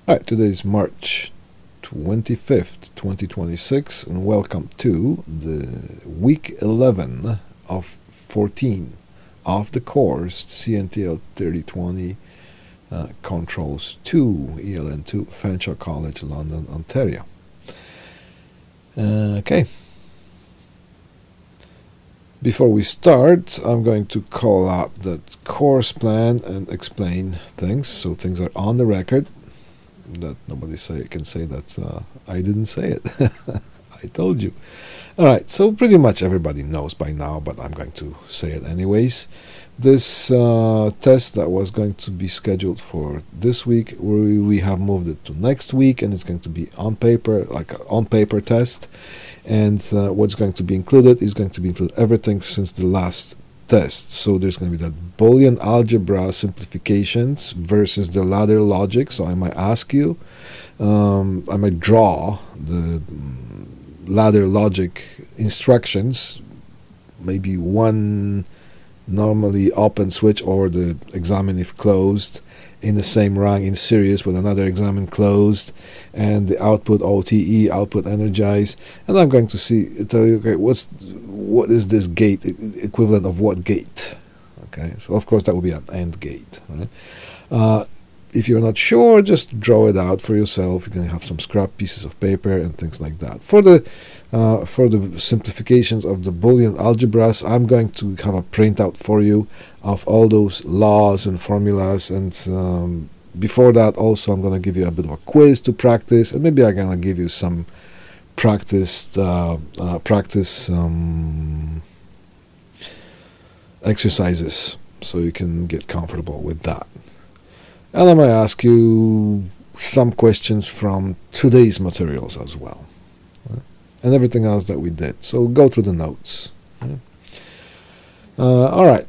Alright, today is March 25th, 2026, and welcome to the week 11 of 14 of the course CNTL3020 Controls 2, ELN2, Fanshawe College, London, Ontario. Okay. Before we start, I'm going to call out the course plan and explain things, so things are on the record, that nobody can say that I didn't say it. I told you. Alright, so pretty much everybody knows by now, but I'm going to say it anyways. This test that was going to be scheduled for this week, we have moved it to next week, and it's going to be on paper, like an on-paper test. And what's going to be included is going to be included everything since the last test. So there's going to be that Boolean algebra simplifications versus the ladder logic. So I might ask you, I might draw the ladder logic instructions, maybe one normally open switch or the examine if closed in the same rung in series with another examine closed, and the output OTE, output energize, and I'm going to tell you, okay, what is this gate equivalent of what gate? Okay, so of course that will be an AND gate, right? If you're not sure, just draw it out for yourself. You can have some scrap pieces of paper and things like that. For the simplifications of the Boolean algebras, I'm going to have a printout for you of all those laws and formulas. And before that, also, I'm going to give you a bit of a quiz to practice, and maybe I'm going to give you some practice exercises so you can get comfortable with that. And I might ask you some questions from today's materials as well, and everything else that we did. So go through the notes. All right.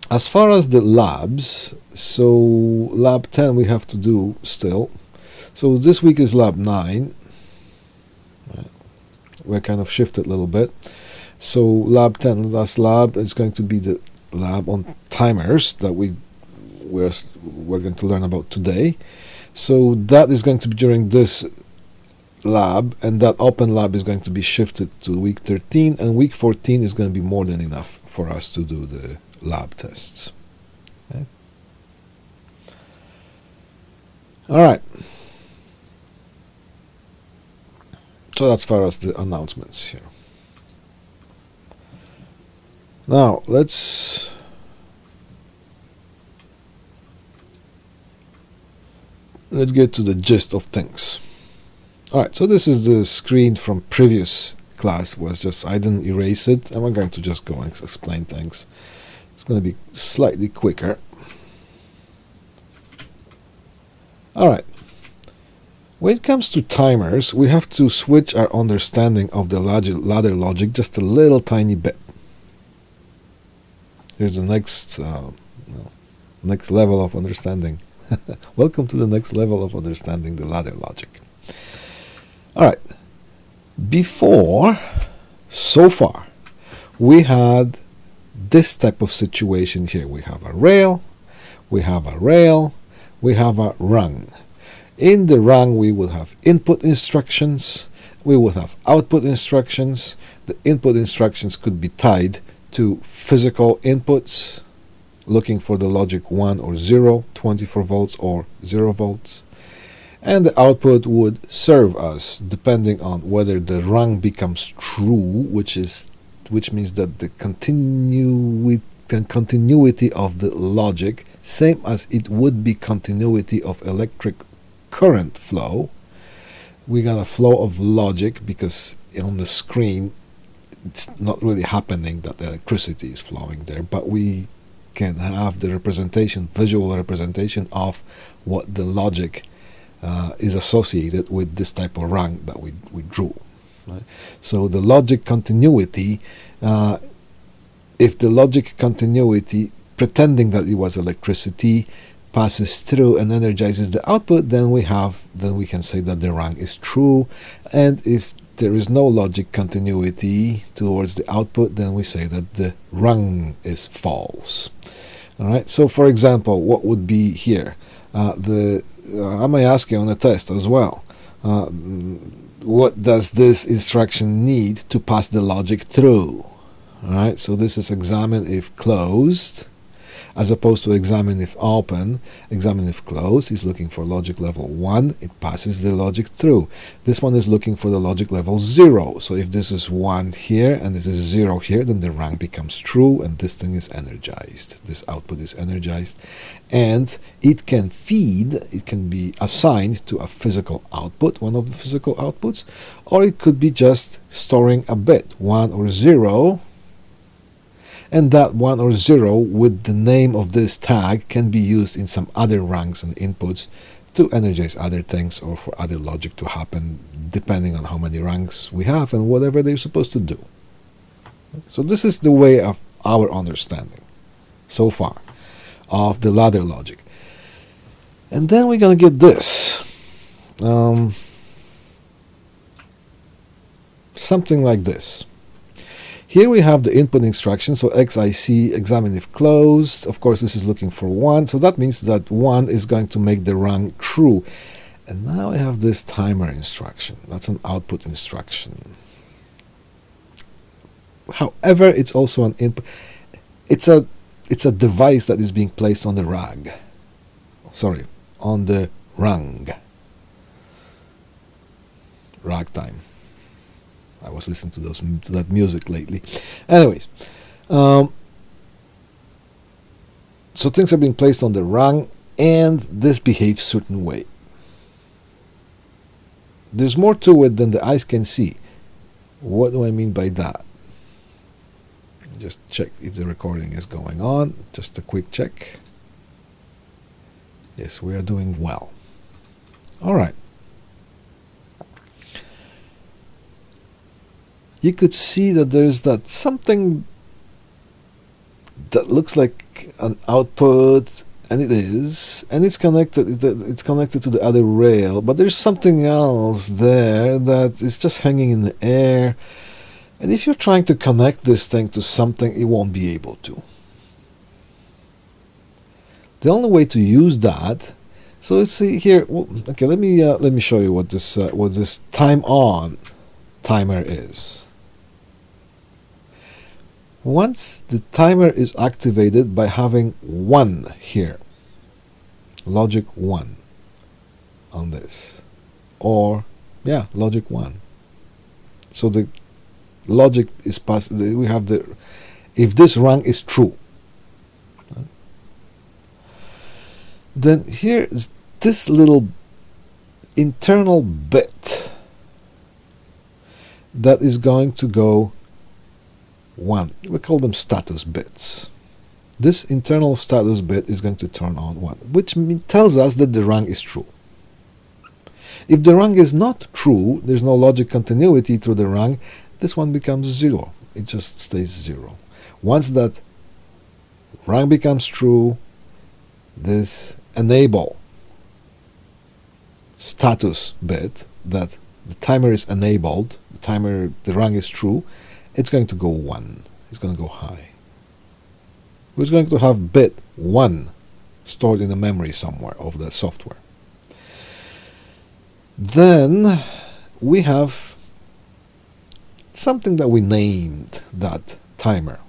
As far as the labs, so lab 10 we have to do still. So this week is lab 9. We're kind of shifted a little bit. So lab 10, last lab, is going to be the lab on timers that we're going to learn about today. So that is going to be during this lab, and that open lab is going to be shifted to week 13, and week 14 is going to be more than enough for us to do the lab tests. Okay. All right. So that's as far as the announcements here. Now let's get to the gist of things. Alright, so this is the screen from previous class. I didn't erase it, and I'm going to just go and explain things. It's going to be slightly quicker. Alright, when it comes to timers, we have to switch our understanding of the ladder logic just a little tiny bit. Here's the next level of understanding. Welcome to the next level of understanding the ladder logic. Alright, so far, we had this type of situation here. We have a rail, we have a rung. In the rung, we will have input instructions, we will have output instructions. The input instructions could be tied to physical inputs, looking for the logic 1 or 0, 24 volts or 0 volts. And the output would serve us depending on whether the rung becomes true, which means that the continuity of the logic, same as it would be continuity of electric current flow. We got a flow of logic because on the screen it's not really happening that the electricity is flowing there, but we can have the visual representation of what the logic is associated with this type of rung that we drew. Right? So the logic continuity, if the logic continuity, pretending that it was electricity, passes through and energizes the output, then we can say that the rung is true. And if there is no logic continuity towards the output, then we say that the rung is false. All right. So, for example, what would be here? I may ask you on the test as well. What does this instruction need to pass the logic through? Alright, so this is examine if closed, as opposed to examine if open. Examine if closed is looking for logic level 1, it passes the logic through. This one is looking for the logic level 0. So if this is 1 here and this is 0 here, then the rung becomes true and this thing is energized. This output is energized, and it can feed, it can be assigned to a physical output, one of the physical outputs, or it could be just storing a bit, 1 or 0. And that 1 or 0 with the name of this tag can be used in some other rungs and inputs to energize other things or for other logic to happen, depending on how many rungs we have and whatever they're supposed to do. So this is the way of our understanding so far of the ladder logic. And then we're going to get this. Something like this. Here we have the input instruction, so XIC, examine if closed. Of course, this is looking for 1, so that means that 1 is going to make the rung true. And now I have this timer instruction. That's an output instruction. However, it's also an input. It's a device that is being placed on the rag. Sorry, on the rung. Ragtime. I was listening to that music lately. Anyways, so things are being placed on the rung, and this behaves certain way. There's more to it than the eyes can see. What do I mean by that? Just check if the recording is going on. Just a quick check. Yes, we are doing well. All right. You could see that there's that something that looks like an output, and it is, and it's connected to the other rail, but there's something else there that is just hanging in the air, and if you're trying to connect this thing to something, it won't be able to. The only way to use that, so let's see here. Okay, let me show you what this time on timer is. Once the timer is activated by having 1 here, logic 1 on this, or yeah, logic 1. So the logic is passed. We have the, if this rung is true, then here is this little internal bit that is going to go 1. We call them status bits. This internal status bit is going to turn on 1, which tells us that the rung is true. If the rung is not true, there's no logic continuity through the rung, this one becomes 0. It just stays 0. Once that rung becomes true, this enable status bit, that the timer is enabled, the rung is true, it's going to go 1. It's going to go high. We're going to have bit 1 stored in the memory somewhere of the software. Then we have something that we named that timer.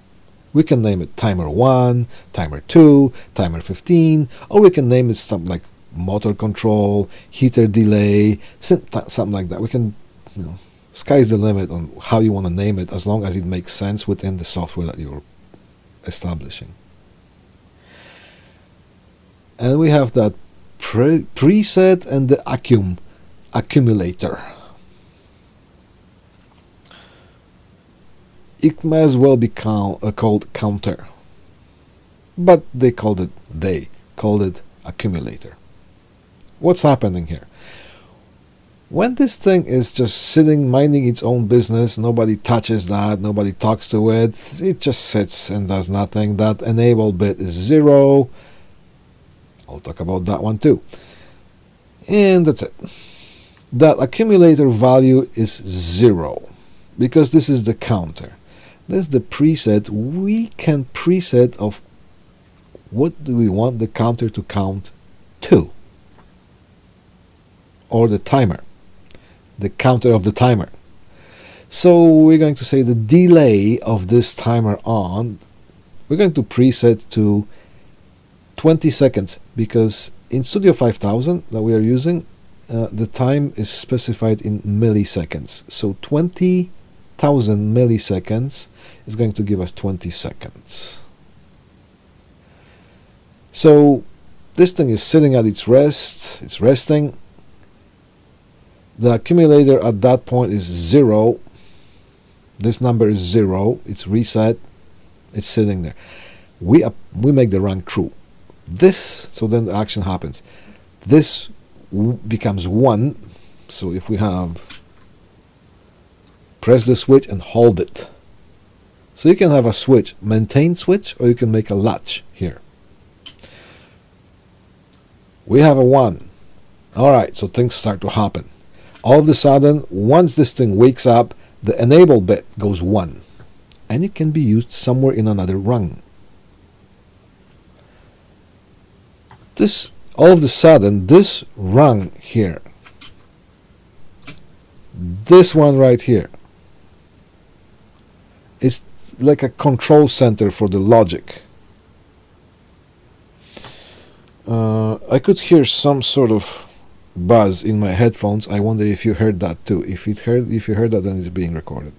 We can name it timer 1, timer 2, timer 15, or we can name it something like motor control, heater delay, something like that. We can, sky's the limit on how you want to name it, as long as it makes sense within the software that you're establishing. And we have that preset and the accumulator. It may as well be called counter, but they called it accumulator. What's happening here? When this thing is just sitting, minding its own business, nobody touches that, nobody talks to it, it just sits and does nothing. That enable bit is 0. I'll talk about that one too. And that's it. That accumulator value is 0, because this is the counter. This is the preset. We can preset of what do we want the counter to count to. 2, or the timer, the counter of the timer. So we're going to say the delay of this timer on, we're going to preset to 20 seconds, because in Studio 5000 that we are using, the time is specified in milliseconds. So 20,000 milliseconds is going to give us 20 seconds. So this thing is sitting at its rest, it's resting. The accumulator at that point is 0. This number is 0, it's reset, it's sitting there. We make the rung true. So then the action happens. This becomes 1, so if we have, press the switch and hold it. So you can have a switch, maintain switch, or you can make a latch here. We have a 1. Alright, so things start to happen. All of a sudden, once this thing wakes up, the enable bit goes 1, and it can be used somewhere in another rung. All of a sudden, this rung here, this one right here, is like a control center for the logic. I could hear some sort of buzz in my headphones. I wonder if you heard that too. If you heard that, then it's being recorded.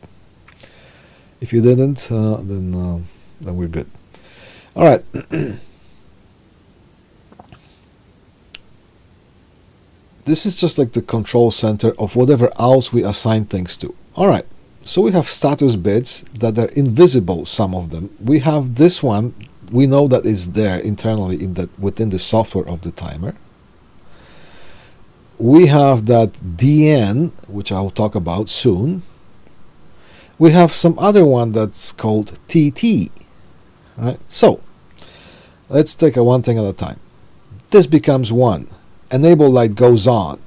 If you didn't, then we're good. All right. This is just like the control center of whatever else we assign things to. All right. So we have status bits that are invisible. Some of them. We have this one. We know that is there internally within the software of the timer. We have that DN, which I'll talk about soon. We have some other one that's called TT. Right? So let's take one thing at a time. This becomes 1. Enable light goes on.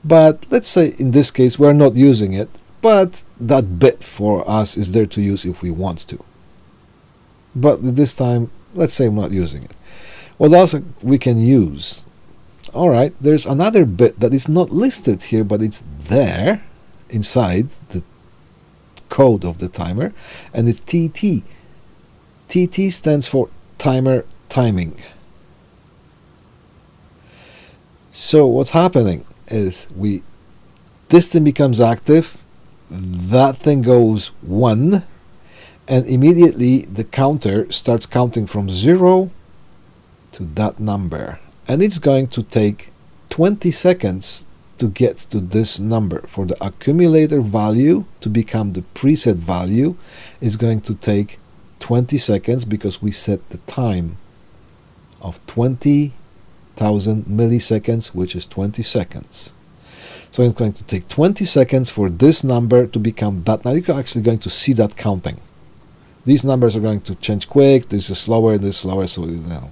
But let's say in this case we're not using it, but that bit for us is there to use if we want to. But this time, let's say I'm not using it. What else we can use? Alright, there's another bit that is not listed here, but it's there inside the code of the timer, and it's TT. TT stands for timer timing. So what's happening is this thing becomes active, that thing goes 1, and immediately the counter starts counting from 0 to that number. And it's going to take 20 seconds to get to this number. For the accumulator value to become the preset value is going to take 20 seconds, because we set the time of 20,000 milliseconds, which is 20 seconds. So it's going to take 20 seconds for this number to become that. Now you're actually going to see that counting. These numbers are going to change quick. This is slower, so now.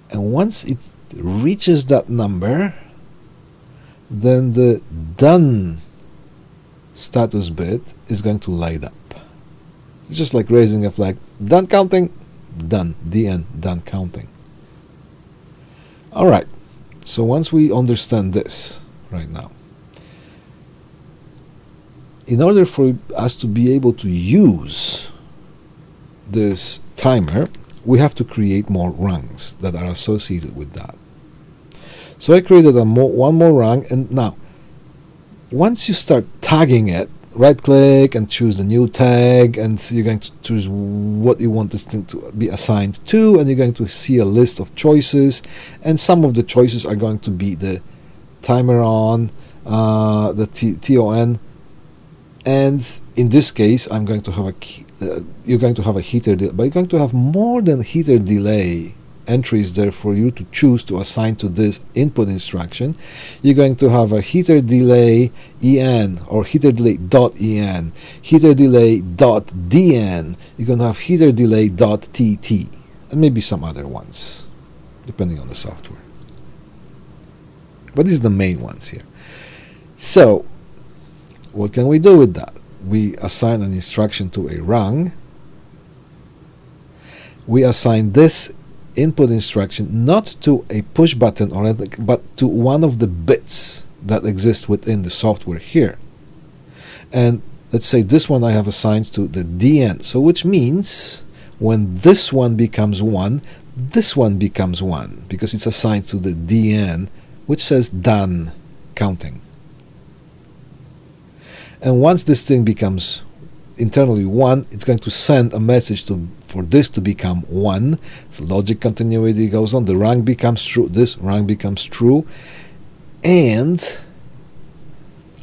And once it reaches that number, then the done status bit is going to light up. It's just like raising a flag. Done counting, done. The end, done counting. Alright, so once we understand this right now, in order for us to be able to use this timer, we have to create more rungs that are associated with that. So I created one more rung, and now once you start tagging it, right click and choose the new tag, and you're going to choose what you want this thing to be assigned to, and you're going to see a list of choices, and some of the choices are going to be the timer on, the TON, and in this case I'm going to have you're going to have a heater delay, but you're going to have more than heater delay entries there for you to choose to assign to this input instruction. You're going to have a heater delay EN, or heater delay .en, heater delay .dn, you're going to have heater delay .tt, and maybe some other ones depending on the software, but these are the main ones here. So what can we do with that? We assign an instruction to a rung. We assign this input instruction not to a push button or anything, but to one of the bits that exist within the software here. And let's say this one I have assigned to the DN, so which means when this one becomes 1, this one becomes 1 because it's assigned to the DN, which says done counting. And once this thing becomes internally 1, it's going to send a message for this to become 1. So logic continuity goes on, the rank becomes true, this rank becomes true, and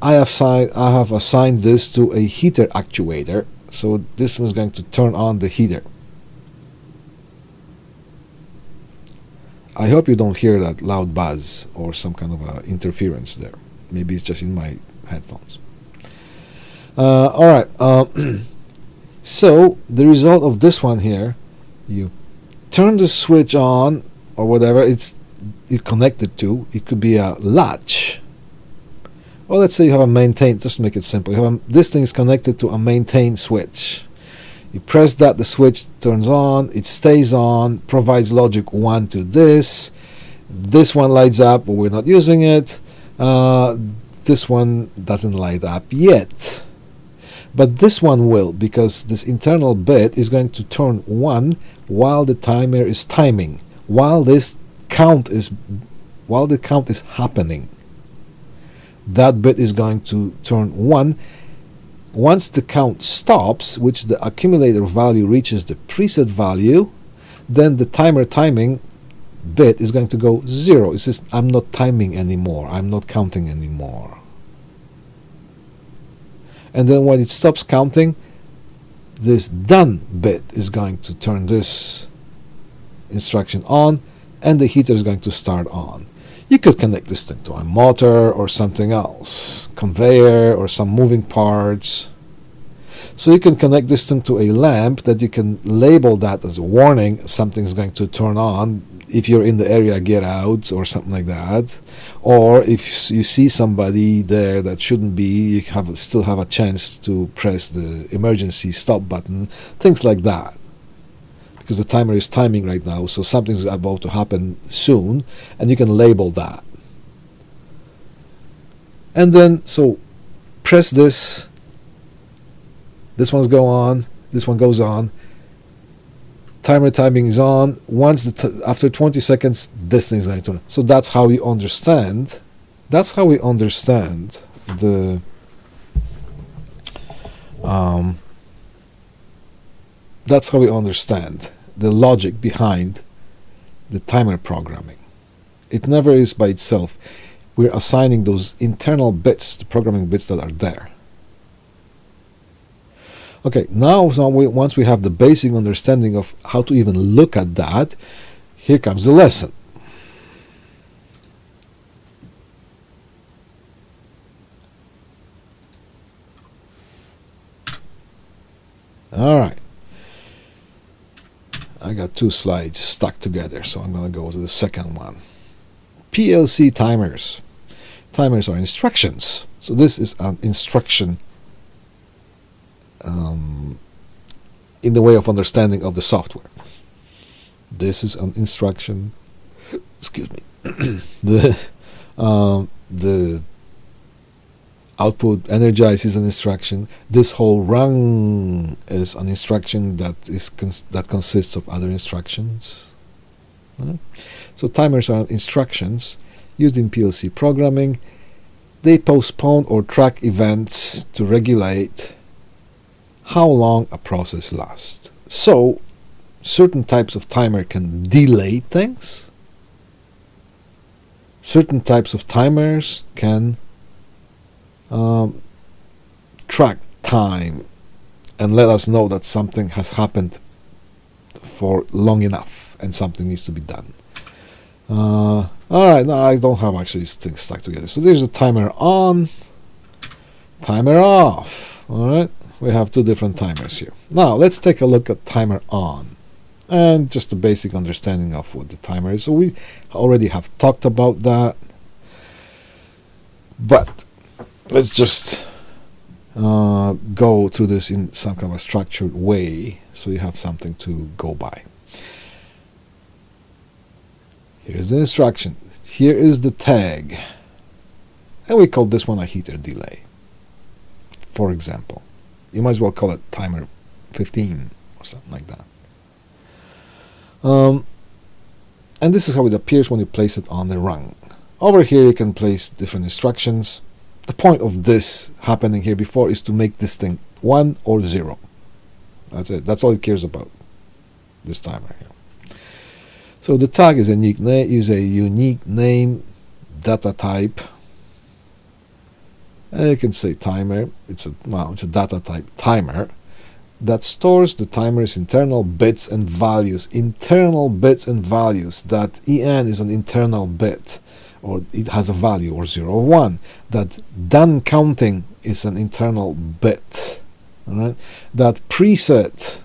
I have assigned this to a heater actuator, so this one is going to turn on the heater. I hope you don't hear that loud buzz or some kind of interference there. Maybe it's just in my headphones. Alright, so the result of this one here, you turn the switch on or whatever you connect it to. It could be a latch, or let's say you have a maintain, just to make it simple, you have this thing is connected to a maintain switch. You press that, the switch turns on, it stays on, provides logic 1 to this one lights up, but we're not using it. This one doesn't light up yet, but this one will, because this internal bit is going to turn 1 while the timer is timing, while the count is happening. That bit is going to turn 1. Once the count stops, which the accumulator value reaches the preset value, then the timer timing bit is going to go 0. It says, I'm not timing anymore, I'm not counting anymore. And then when it stops counting, this done bit is going to turn this instruction on, and the heater is going to start on. You could connect this thing to a motor or something else, conveyor or some moving parts. So you can connect this thing to a lamp that you can label that as a warning, something's going to turn on. If you're in the area, get out, or something like that. Or if you see somebody there that shouldn't be, you still have a chance to press the emergency stop button, things like that. Because the timer is timing right now, so something's about to happen soon, and you can label that. And then, so press this one's go on, this one goes on, timer timing is on. Once after 20 seconds, this thing is going to turn. So that's how we understand. That's how we understand the that's how we understand the logic behind the timer programming. It never is by itself. We're assigning those internal bits, the programming bits that are there. Okay, now once we have the basic understanding of how to even look at that, here comes the lesson. All right. I got two slides stuck together, so I'm going to go to the second one. PLC timers. Timers are instructions. So this is an instruction in the way of understanding of the software. This is an instruction. Excuse me. The output energize is an instruction. This whole run is an instruction that consists of other instructions. So timers are instructions used in PLC programming. They postpone or track events to regulate how long a process lasts. So certain types of timer can delay things. Certain types of timers can track time and let us know that something has happened for long enough and something needs to be done. Alright, now I don't have actually these things stuck together. So there's a timer on, timer off. Alright, we have two different timers here. Now let's take a look at timer on and just a basic understanding of what the timer is. So we already have talked about that, but let's just go through this in some kind of a structured way so you have something to go by. Here's the instruction. Here is the tag. And we call this one a heater delay. For example. You might as well call it timer 15 or something like that. And this is how it appears when you place it on the rung. Over here you can place different instructions. The point of this happening here before is to make this thing 1 or 0. That's it. That's all it cares about, this timer here. So the tag is a unique name data type. And you can say timer. It's a data type timer that stores the timer's internal bits and values. Internal bits and values. That EN is an internal bit, or it has a value, or 0 or 1. That done counting is an internal bit. All right. That preset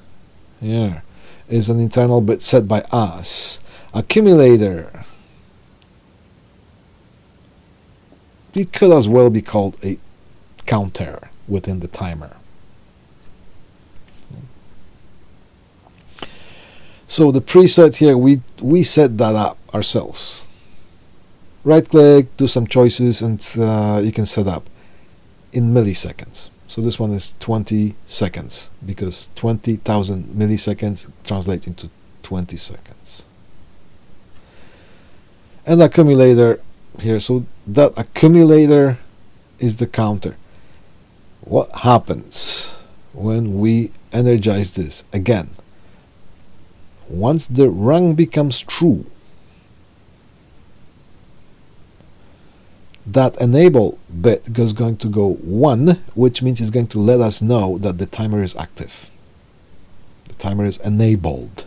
here is an internal bit set by us. Accumulator, it could as well be called a counter within the timer. So the preset here, we set that up ourselves. Right click, do some choices, and you can set up in milliseconds. So this one is 20 seconds, because 20,000 milliseconds translate into 20 seconds. And accumulator here, so that accumulator is the counter. What happens when we energize this? Again, once the rung becomes true, that enable bit is going to go 1, which means it's going to let us know that the timer is active. The timer is enabled.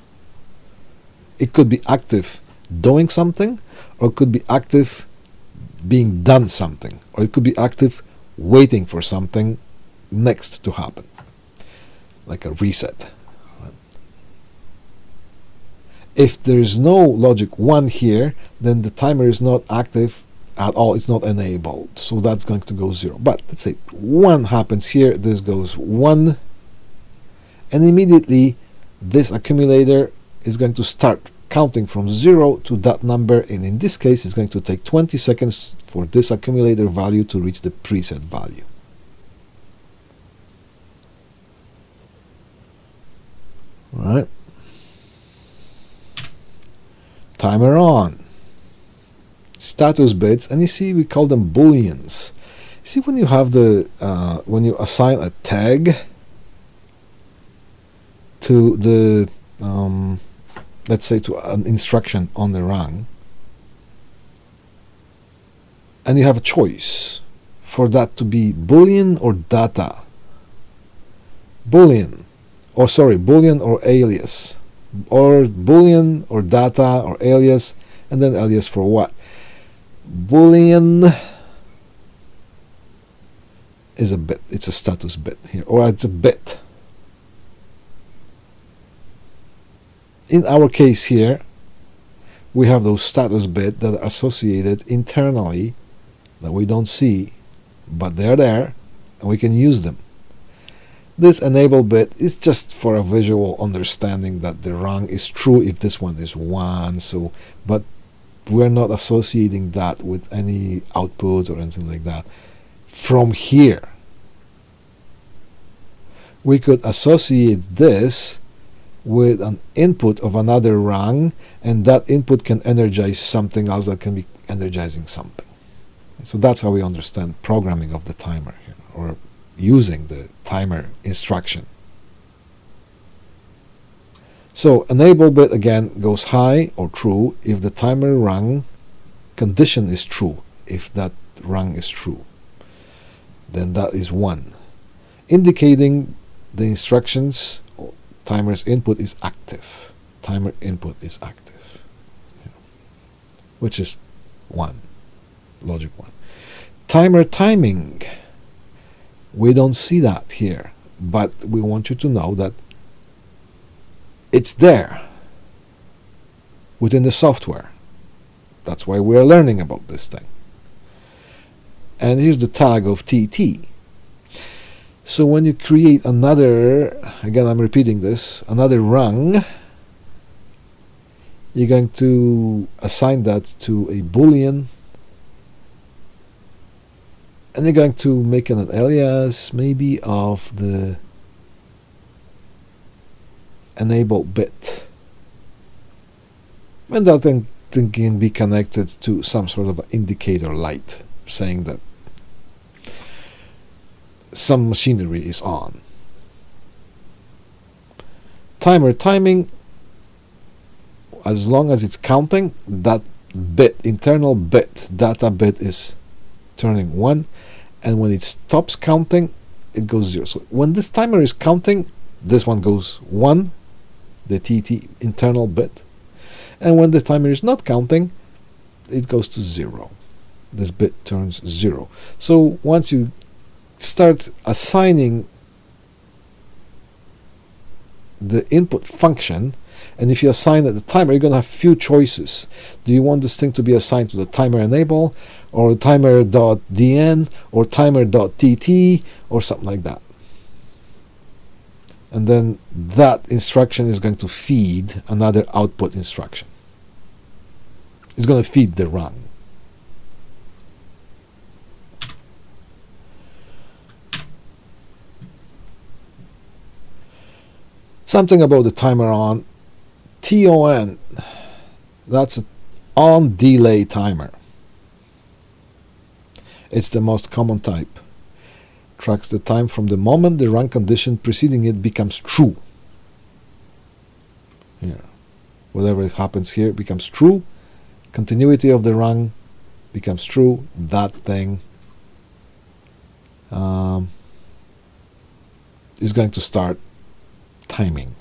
It could be active doing something, or it could be active being done something, or it could be active waiting for something next to happen, like a reset. If there is no logic 1 here, then the timer is not active at all, it's not enabled, so that's going to go 0. But let's say 1 happens here, this goes 1, and immediately this accumulator is going to start counting from 0 to that number, and in this case it's going to take 20 seconds for this accumulator value to reach the preset value. All right. Timer on. Status bits, and you see we call them booleans. See, when you have the when you assign a tag to the let's say to an instruction on the rung, and you have a choice for that to be boolean or data. Boolean or alias, or boolean or data or alias, and then alias for what? Boolean is a bit, it's a status bit here, or it's a bit. In our case here, we have those status bits that are associated internally that we don't see, but they're there and we can use them. This enable bit is just for a visual understanding that the rung is true if this one is 1, so but we're not associating that with any output or anything like that. From here, we could associate this with an input of another rung, and that input can energize something else that can be energizing something. So that's how we understand programming of the timer here, or using the timer instruction. So enable bit again goes high or true if the timer rung condition is true. If that rung is true, then that is 1, indicating the instructions or timer's input is active. Timer input is active, which is 1, logic 1. Timer timing, we don't see that here, but we want you to know that it's there within the software. That's why we are learning about this thing. And here's the tag of TT. So when you create another, again I'm repeating this, another rung, You're going to assign that to a boolean, and you're going to make an alias maybe of the enable bit, and that then can be connected to some sort of indicator light saying that some machinery is on. Timer timing, as long as it's counting, that bit, internal bit, data bit is turning 1, and when it stops counting, it goes 0. So when this timer is counting, this one goes 1, the TT internal bit, and when the timer is not counting, it goes to 0. This bit turns 0. So once you start assigning the input function, and if you assign it the timer, you're going to have few choices. Do you want this thing to be assigned to the timer enable, or timer.dn, or timer.tt, or something like that? And then that instruction is going to feed another output instruction. It's going to feed the run. Something about the timer on. TON, that's an on delay timer. It's the most common type. Tracks the time from the moment the run condition preceding it becomes true. Here, whatever happens here becomes true. Continuity of the run becomes true. That thing is going to start timing,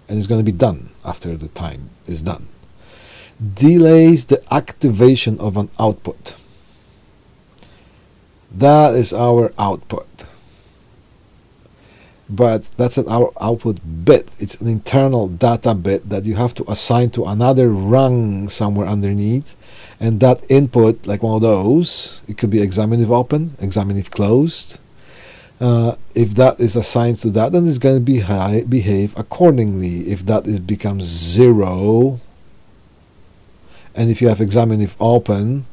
and it's going to be done after the time is done. Delays the activation of an output. That is our output, but that's our output bit. It's an internal data bit that you have to assign to another rung somewhere underneath, and that input, like one of those, it could be examine if open, examine if closed. If that is assigned to that, then it's going to behave accordingly. If that becomes 0, and if you have examine if open,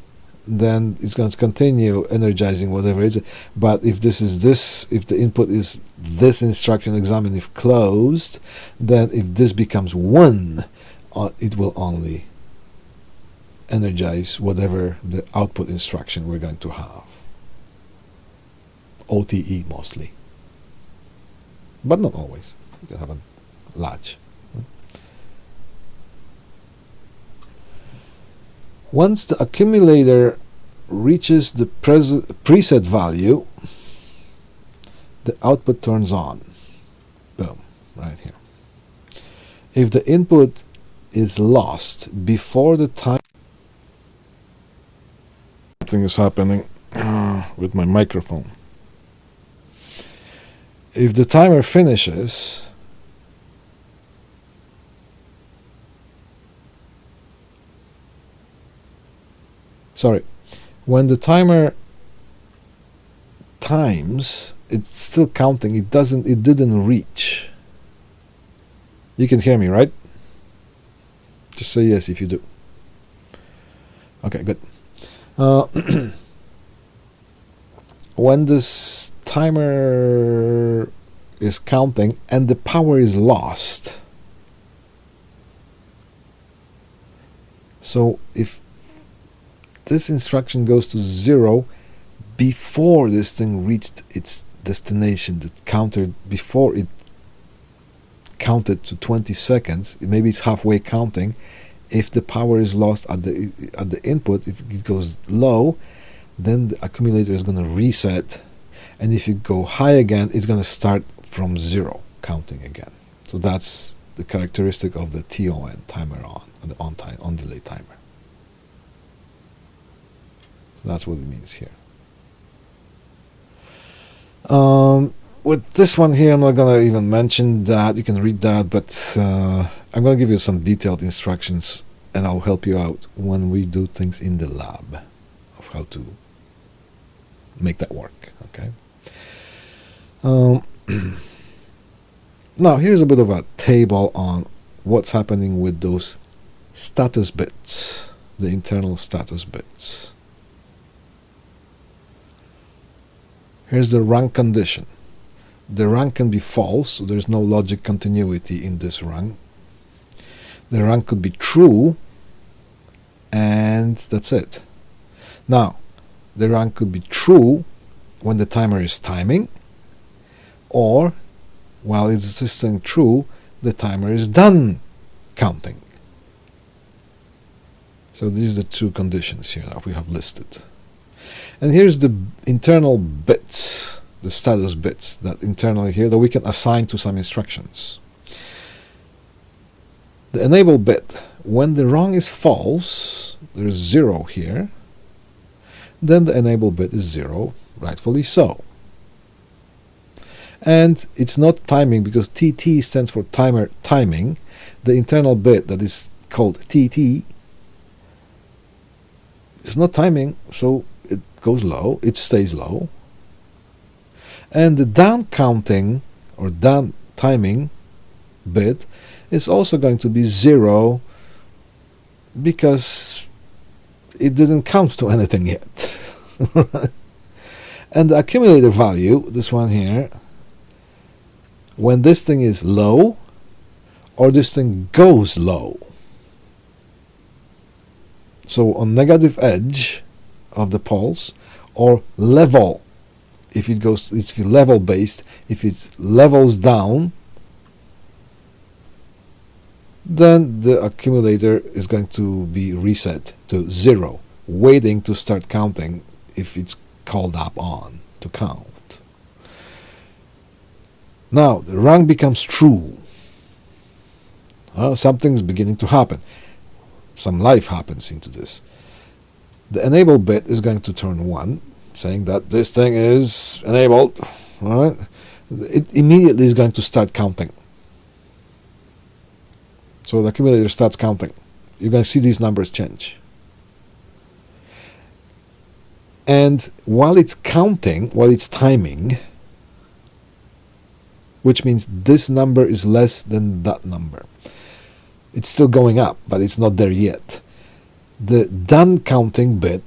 then it's going to continue energizing whatever it is. But if if the input is this instruction, examine if closed, then if this becomes 1, it will only energize whatever the output instruction we're going to have. OTE mostly, but not always. You can have a latch. Once the accumulator reaches the preset value, the output turns on. Boom, right here. If the input is lost before the time, something is happening with my microphone. If the timer finishes, when the timer times, it's still counting. It didn't reach. You can hear me, right? Just say yes if you do. Okay, good. When this timer is counting and the power is lost, so if this instruction goes to 0 before this thing reached its destination, that counted before it counted to 20 seconds, maybe it's halfway counting. If the power is lost at the input, if it goes low, then the accumulator is going to reset, and if you go high again, it's going to start from 0 counting again. So that's the characteristic of the TON, timer on, the on delay timer. So that's what it means here. With this one here, I'm not going to even mention that. You can read that, but I'm going to give you some detailed instructions, and I'll help you out when we do things in the lab of how to make that work. Okay. Now here's a bit of a table on what's happening with those status bits, the internal status bits. Here's the rung condition. The rung can be false, so there's no logic continuity in this rung. The rung could be true, and that's it. Now, the rung could be true when the timer is timing, or while it's still true, the timer is done counting. So these are the two conditions here that we have listed. And here's the internal bits, the status bits that internally here that we can assign to some instructions. The enable bit, when the rung is false, there's 0 here, then the enable bit is 0, rightfully so. And it's not timing because TT stands for timer timing. The internal bit that is called TT is not timing, so it goes low, it stays low. And the down counting or down timing bit is also going to be 0 because it didn't count to anything yet. And the accumulator value, this one here, when this thing is low or this thing goes low. So on negative edge of the pulse, or level, if it goes, it's level based, if it levels down, then the accumulator is going to be reset to 0, waiting to start counting if it's called up on to count. Now the rung becomes true. Something's beginning to happen. Some life happens into this. The enable bit is going to turn 1, saying that this thing is enabled. All right? It immediately is going to start counting. So the accumulator starts counting. You're going to see these numbers change. And while it's counting, while it's timing, which means this number is less than that number. It's still going up, but it's not there yet. The done counting bit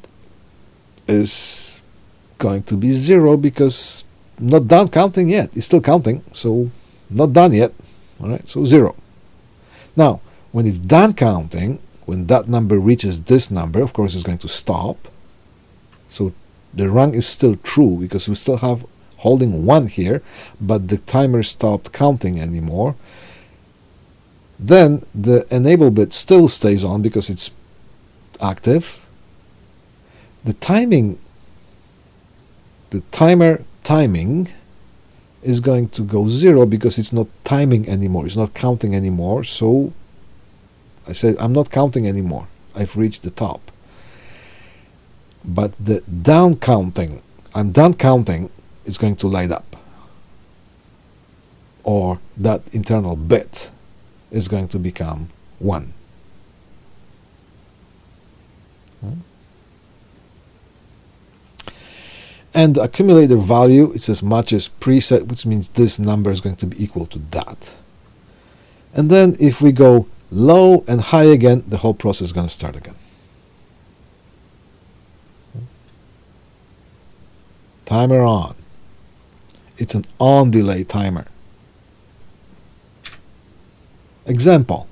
is going to be 0 because not done counting yet. It's still counting, so not done yet. All right, so 0. Now, when it's done counting, when that number reaches this number, of course, it's going to stop. So the rung is still true because we still have holding 1 here, but the timer stopped counting anymore. Then the enable bit still stays on because it's active. The timing, the timer timing is going to go 0 because it's not timing anymore, it's not counting anymore. So I said I'm not counting anymore, I've reached the top. But the down counting, I'm done counting, is going to light up, or that internal bit is going to become 1. And the accumulator value, it's as much as preset, which means this number is going to be equal to that. And then if we go low and high again, the whole process is going to start again. Timer on. It's an on delay timer. Example.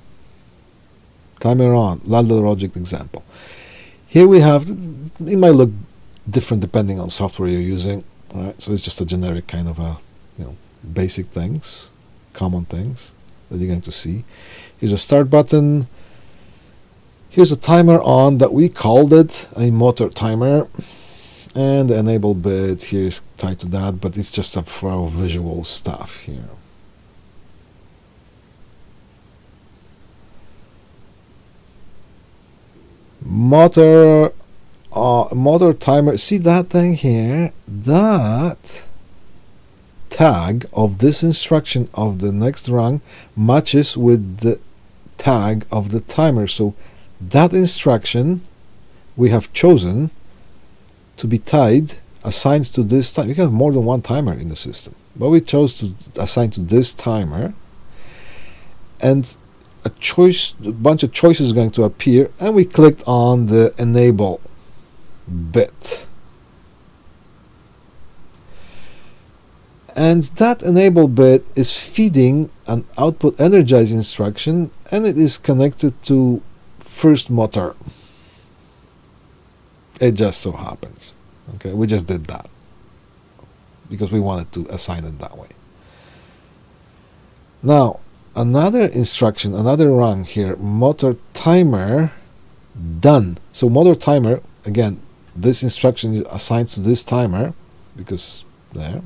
Timer on, ladder logic example. Here we have, it might look different depending on software you're using. All right, so it's just a generic kind of a, basic things, common things that you're going to see. Here's a start button. Here's a timer on that we called it a motor timer, and the enable bit here is tied to that, but it's just for our visual stuff here. Motor timer, see that thing here? That tag of this instruction of the next rung matches with the tag of the timer. So that instruction we have chosen to be tied, assigned to this time. You can have more than one timer in the system, but we chose to assign to this timer. And a bunch of choices are going to appear, and we clicked on the enable bit. And that enable bit is feeding an output energize instruction, and it is connected to first motor. It just so happens. Okay, we just did that because we wanted to assign it that way. Now, another instruction, another rung here, motor timer done. So motor timer, again, this instruction is assigned to this timer because there.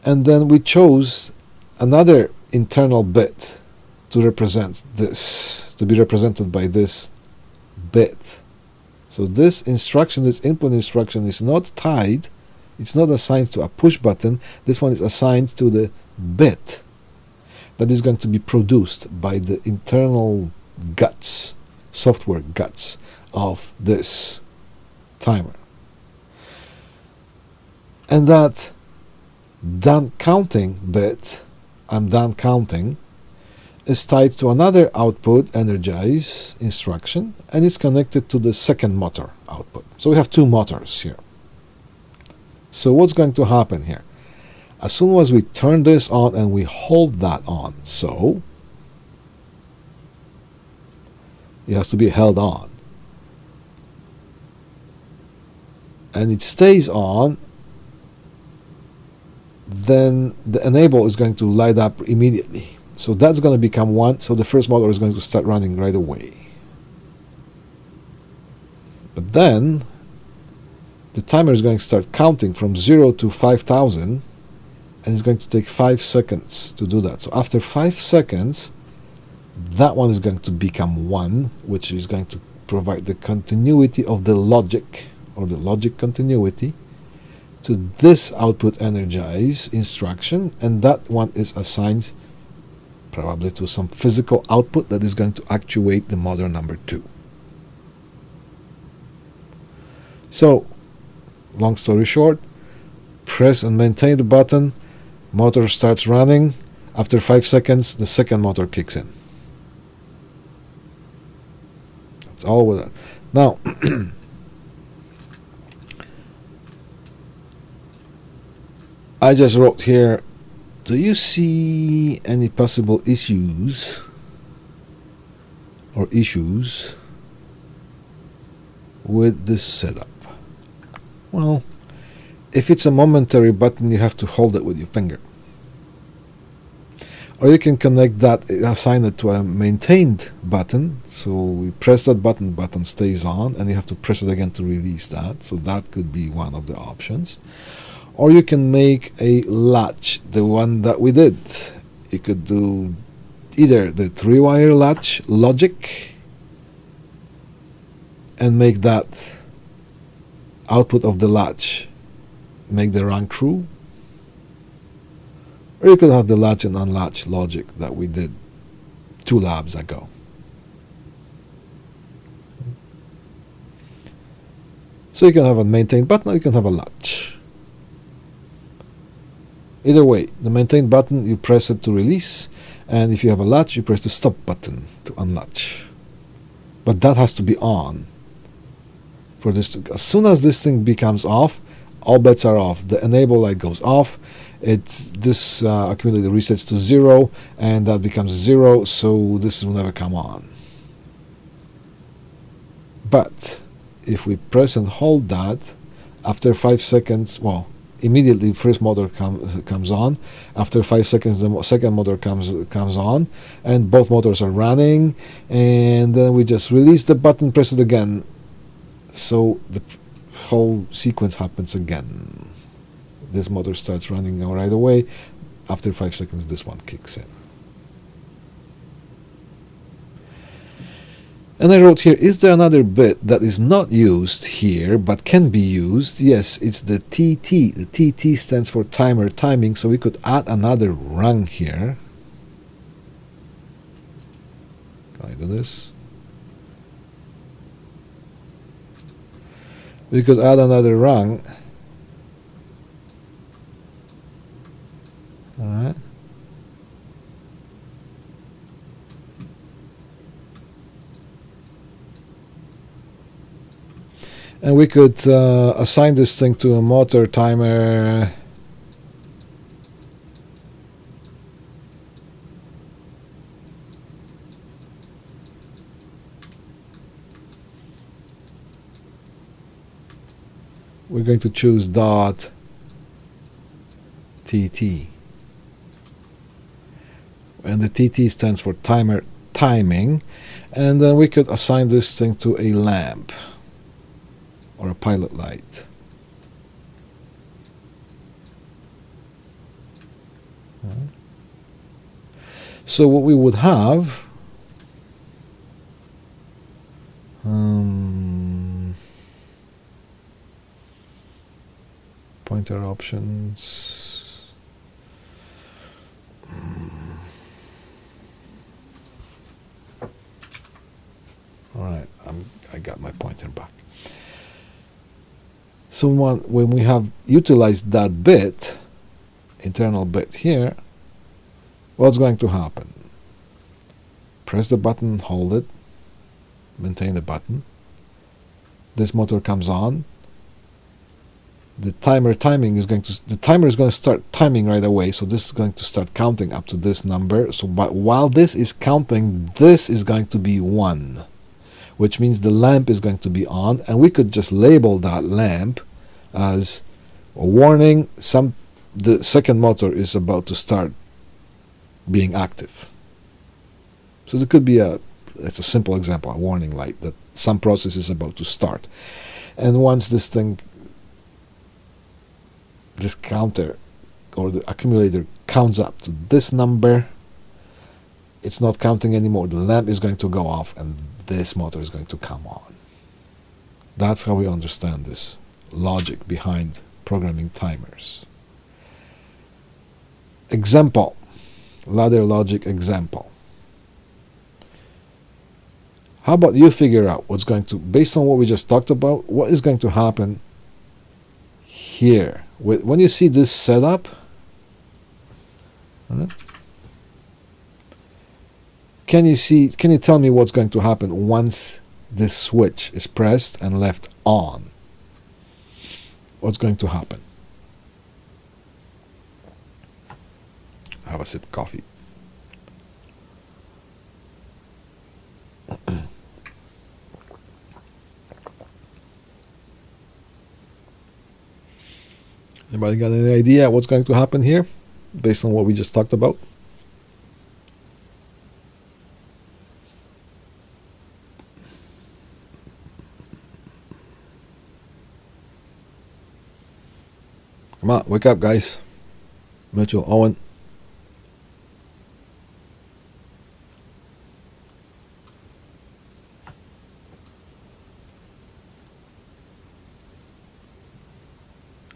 And then we chose another internal bit to represent this, to be represented by this bit. So this instruction, this input instruction, is not tied, it's not assigned to a push button. This one is assigned to the bit that is going to be produced by the internal guts, software guts of this timer. And that done counting bit, I'm done counting, is tied to another output energize instruction, and it's connected to the second motor output. So we have two motors here. So what's going to happen here? As soon as we turn this on and we hold that on, so it has to be held on, and it stays on, then the enable is going to light up immediately. So that's going to become 1, so the first motor is going to start running right away. But then the timer is going to start counting from 0 to 5,000, and it's going to take 5 seconds to do that. So after 5 seconds, that one is going to become 1, which is going to provide the continuity of the logic, or the logic continuity, to this output energize instruction, and that one is assigned probably to some physical output that is going to actuate the motor number 2. So, long story short, press and maintain the button, motor starts running. After 5 seconds, the second motor kicks in. That's all with that. Now, I just wrote here, do you see any possible issues with this setup? Well, if it's a momentary button, you have to hold it with your finger. Or you can connect that, assign it to a maintained button. So we press that button stays on, and you have to press it again to release that. So that could be one of the options. Or you can make a latch, the one that we did. You could do either the 3-wire latch logic and make that output of the latch make the rung true, or you could have the latch and unlatch logic that we did 2 labs ago. So you can have a maintained button, or you can have a latch. Either way, the maintain button, you press it to release, and if you have a latch, you press the stop button to unlatch. But that has to be on for this to, as soon as this thing becomes off, all bets are off. The enable light goes off, this accumulator resets to 0, and that becomes 0, so this will never come on. But if we press and hold that, after 5 seconds, well, immediately first motor comes on. After 5 seconds, the second motor comes on, and both motors are running. And then we just release the button, press it again, so the whole sequence happens again. This motor starts running right away. After 5 seconds, this one kicks in. And I wrote here, is there another bit that is not used here but can be used? Yes, it's the TT. The TT stands for timer timing, so we could add another rung here. Can I do this? We could add another rung. Alright. And we could assign this thing to a motor timer. We're going to choose dot TT. And the TT stands for timer timing. And then we could assign this thing to a lamp or a pilot light. So what we would have, pointer options. All right, I got my pointer back. So when we have utilized that bit, internal bit here, what's going to happen? Press the button, hold it, maintain the button. This motor comes on. The timer is going to start timing right away. So this is going to start counting up to this number. So but while this is counting, this is going to be 1, which means the lamp is going to be on, and we could just label that lamp as a warning. The second motor is about to start being active. So there could be it's a simple example, a warning light that some process is about to start. And once this counter or the accumulator counts up to this number, it's not counting anymore. The lamp is going to go off and this motor is going to come on. That's how we understand this logic behind programming timers. Example, ladder logic example. How about you figure out what's going to, based on what we just talked about, what is going to happen here when you see this setup? Can you tell me what's going to happen once this switch is pressed and left on? What's going to happen? Have a sip of coffee. Anybody got any idea what's going to happen here based on what we just talked about? Come on, wake up, guys. Mitchell, Owen.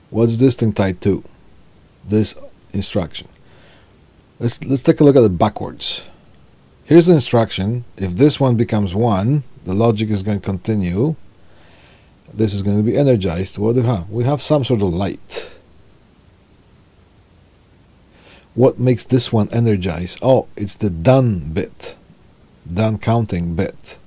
What's this thing tied to? This instruction. Let's take a look at it backwards. Here's the instruction. If this one becomes 1, the logic is going to continue. This is going to be energized. What do we have? We have some sort of light. What makes this one energize? Oh, it's the done bit. Done counting bit.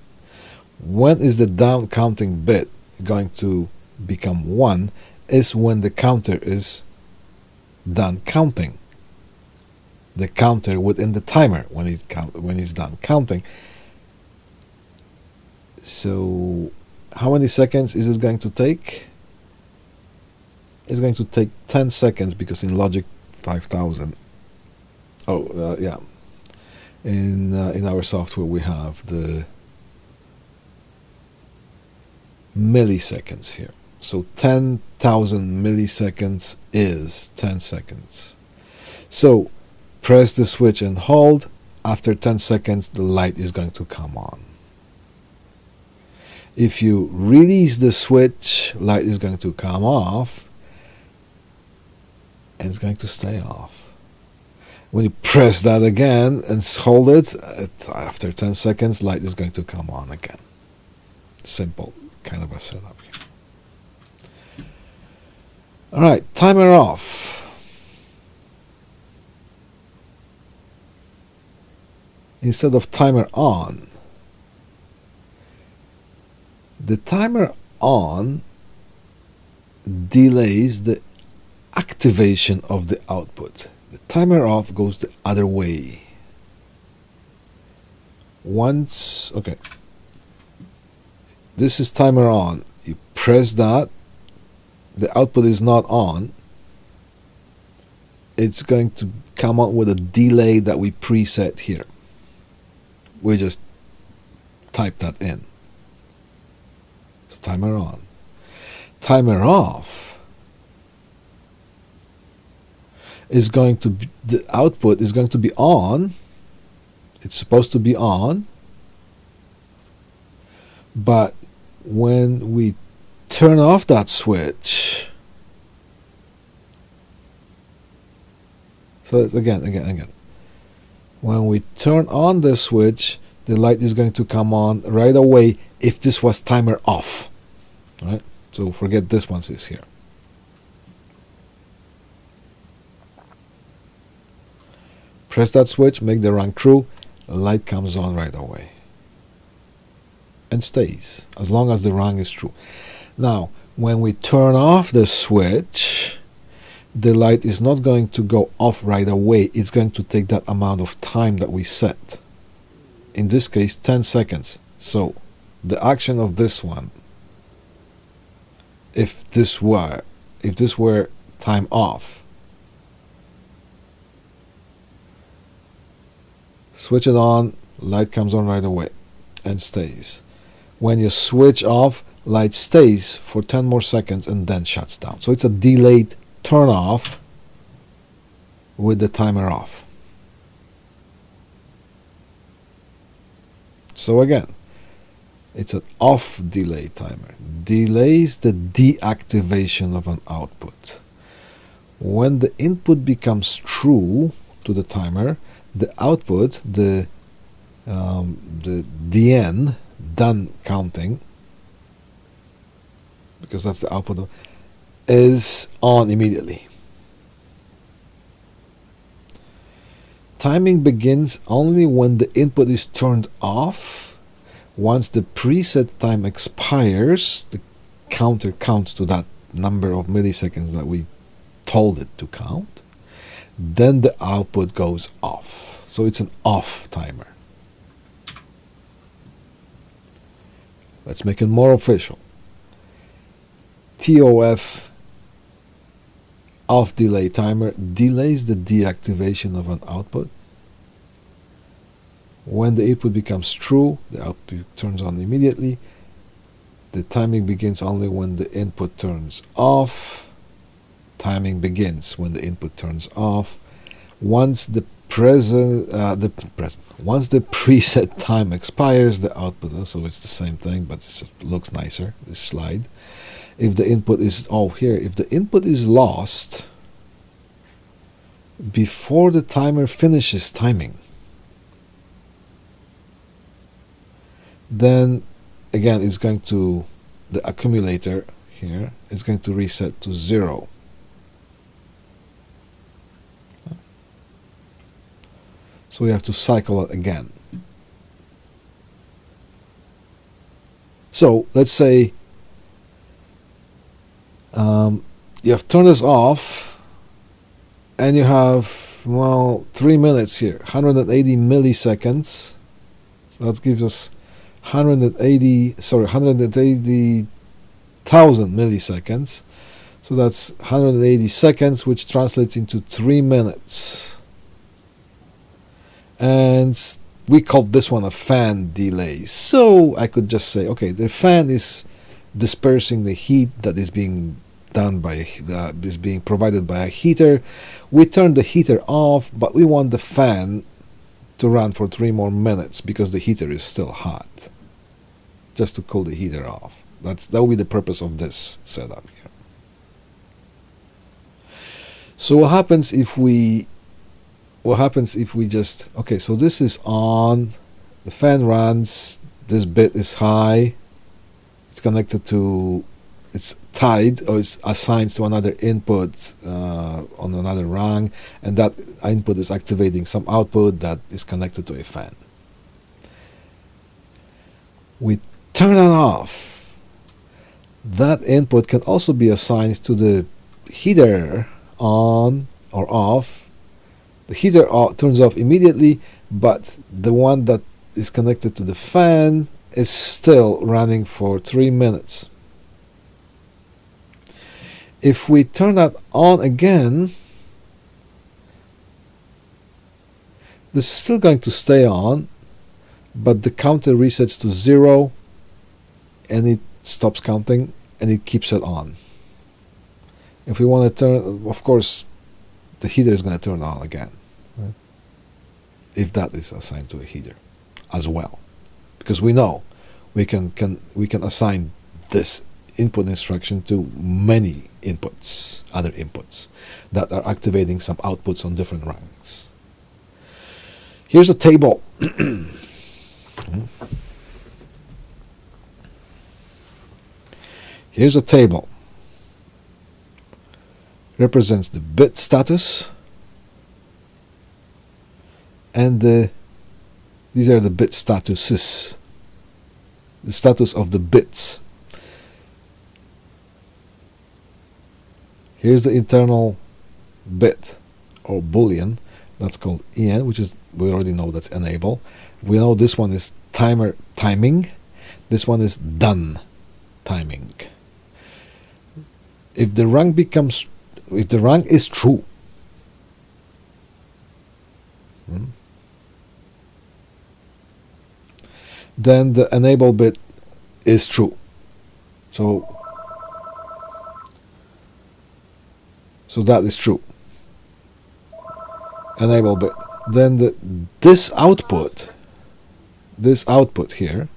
When is the down counting bit going to become 1? Is when the counter is done counting. The counter within the timer when it's done counting. So how many seconds is it going to take? It's going to take 10 seconds because in logic 5000. Yeah. In our software we have the milliseconds here. So 10,000 milliseconds is 10 seconds. So press the switch and hold. After 10 seconds, the light is going to come on. If you release the switch, light is going to come off and it's going to stay off. When you press that again and hold it, after 10 seconds, light is going to come on again. Simple kind of a setup here. All right, timer off. Instead of timer on. The timer on delays the activation of the output. The timer off goes the other way. Once, okay, this is timer on. You press that, the output is not on. It's going to come out with a delay that we preset here. We just type that in. So timer on. Timer off is going to be, the output is going to be on. It's supposed to be on, but when we turn off that switch, so again, when we turn on the switch, the light is going to come on right away if this was timer off, right? So forget this one is here. Press that switch, make the rung true, light comes on right away and stays as long as the rung is true. Now when we turn off the switch, the light is not going to go off right away. It's going to take that amount of time that we set, in this case 10 seconds. So the action of this one, if this were time off, switch it on, light comes on right away and stays. When you switch off, light stays for 10 more seconds and then shuts down. So it's a delayed turn off with the timer off. So again, it's an off delay timer. Delays the deactivation of an output. When the input becomes true to the timer, the output, the DN, done counting, because that's the output, is on immediately. Timing begins only when the input is turned off. Once the preset time expires, the counter counts to that number of milliseconds that we told it to count. Then the output goes off. So it's an off timer. Let's make it more official. TOF, off delay timer, delays the deactivation of an output. When the input becomes true, the output turns on immediately. The timing begins only when the input turns off. Timing begins when the input turns off. Once the once the preset time expires, the output, so it's the same thing, but it just looks nicer, this slide. If the input is, if the input is lost before the timer finishes timing, then again it's going to, the accumulator here is going to reset to 0. So we have to cycle it again. So let's say you have turned this off and you have 3 minutes here, 180 milliseconds. So that gives us 180,000 milliseconds. So that's 180 seconds, which translates into 3 minutes. And we called this one a fan delay. So I could just say, okay, the fan is dispersing the heat that is being done by is being provided by a heater. We turn the heater off, but we want the fan to run for 3 more minutes because the heater is still hot, just to cool the heater off. That will be the purpose of this setup here. So what happens if we just, okay, so this is on, the fan runs, this bit is high, it's connected to, it's tied or it's assigned to another input on another rung, and that input is activating some output that is connected to a fan. We turn it off. that input can also be assigned to the heater on or off. The heater turns off immediately, but the one that is connected to the fan is still running for 3 minutes. If we turn that on again, this is still going to stay on, but the counter resets to 0 and it stops counting and it keeps it on. If we want to turn, of course, the heater is going to turn on again, right? If that is assigned to a heater as well, because we know we can assign this input instruction to many inputs, other inputs that are activating some outputs on different rungs. Here's a table. Here's a table. Represents the bit status, and these are the bit statuses, the status of the bits. Here's the internal bit or boolean, that's called en, which is, we already know that's enable. We know this one is timer timing, this one is done timing. If the rung is true, then the enable bit is true. So that is true. Enable bit. Then this output here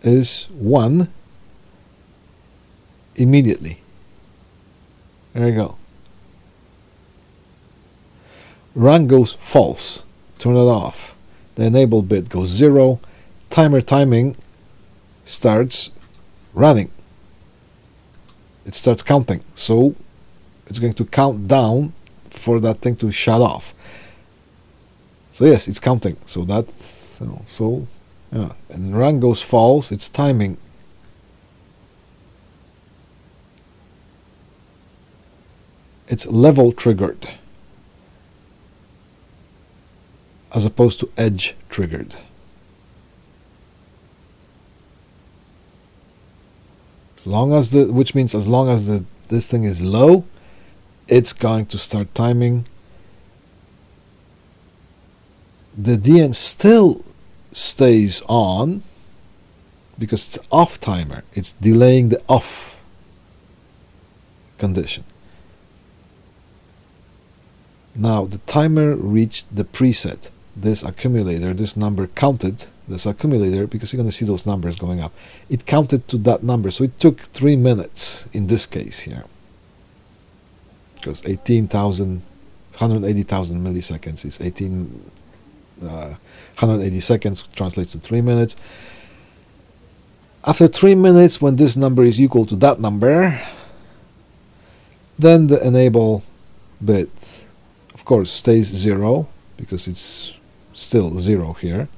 is 1 immediately. There you go. Rung goes false. Turn it off. The enable bit goes 0. Timer timing starts running. It starts counting. So it's going to count down for that thing to shut off. So yes, it's counting. So that's yeah. And rung goes false. It's timing. It's level triggered as opposed to edge triggered. Which means as long as this thing is low, it's going to start timing. The DN still stays on because it's off timer. It's delaying the off condition. Now the timer reached the preset. This accumulator, this number counted, this accumulator, because you're going to see those numbers going up. It counted to that number, so it took 3 minutes in this case here. Because 180,000 milliseconds is 180 seconds translates to 3 minutes. After 3 minutes, when this number is equal to that number, then the enable bit, of course, stays 0 because it's still 0 here.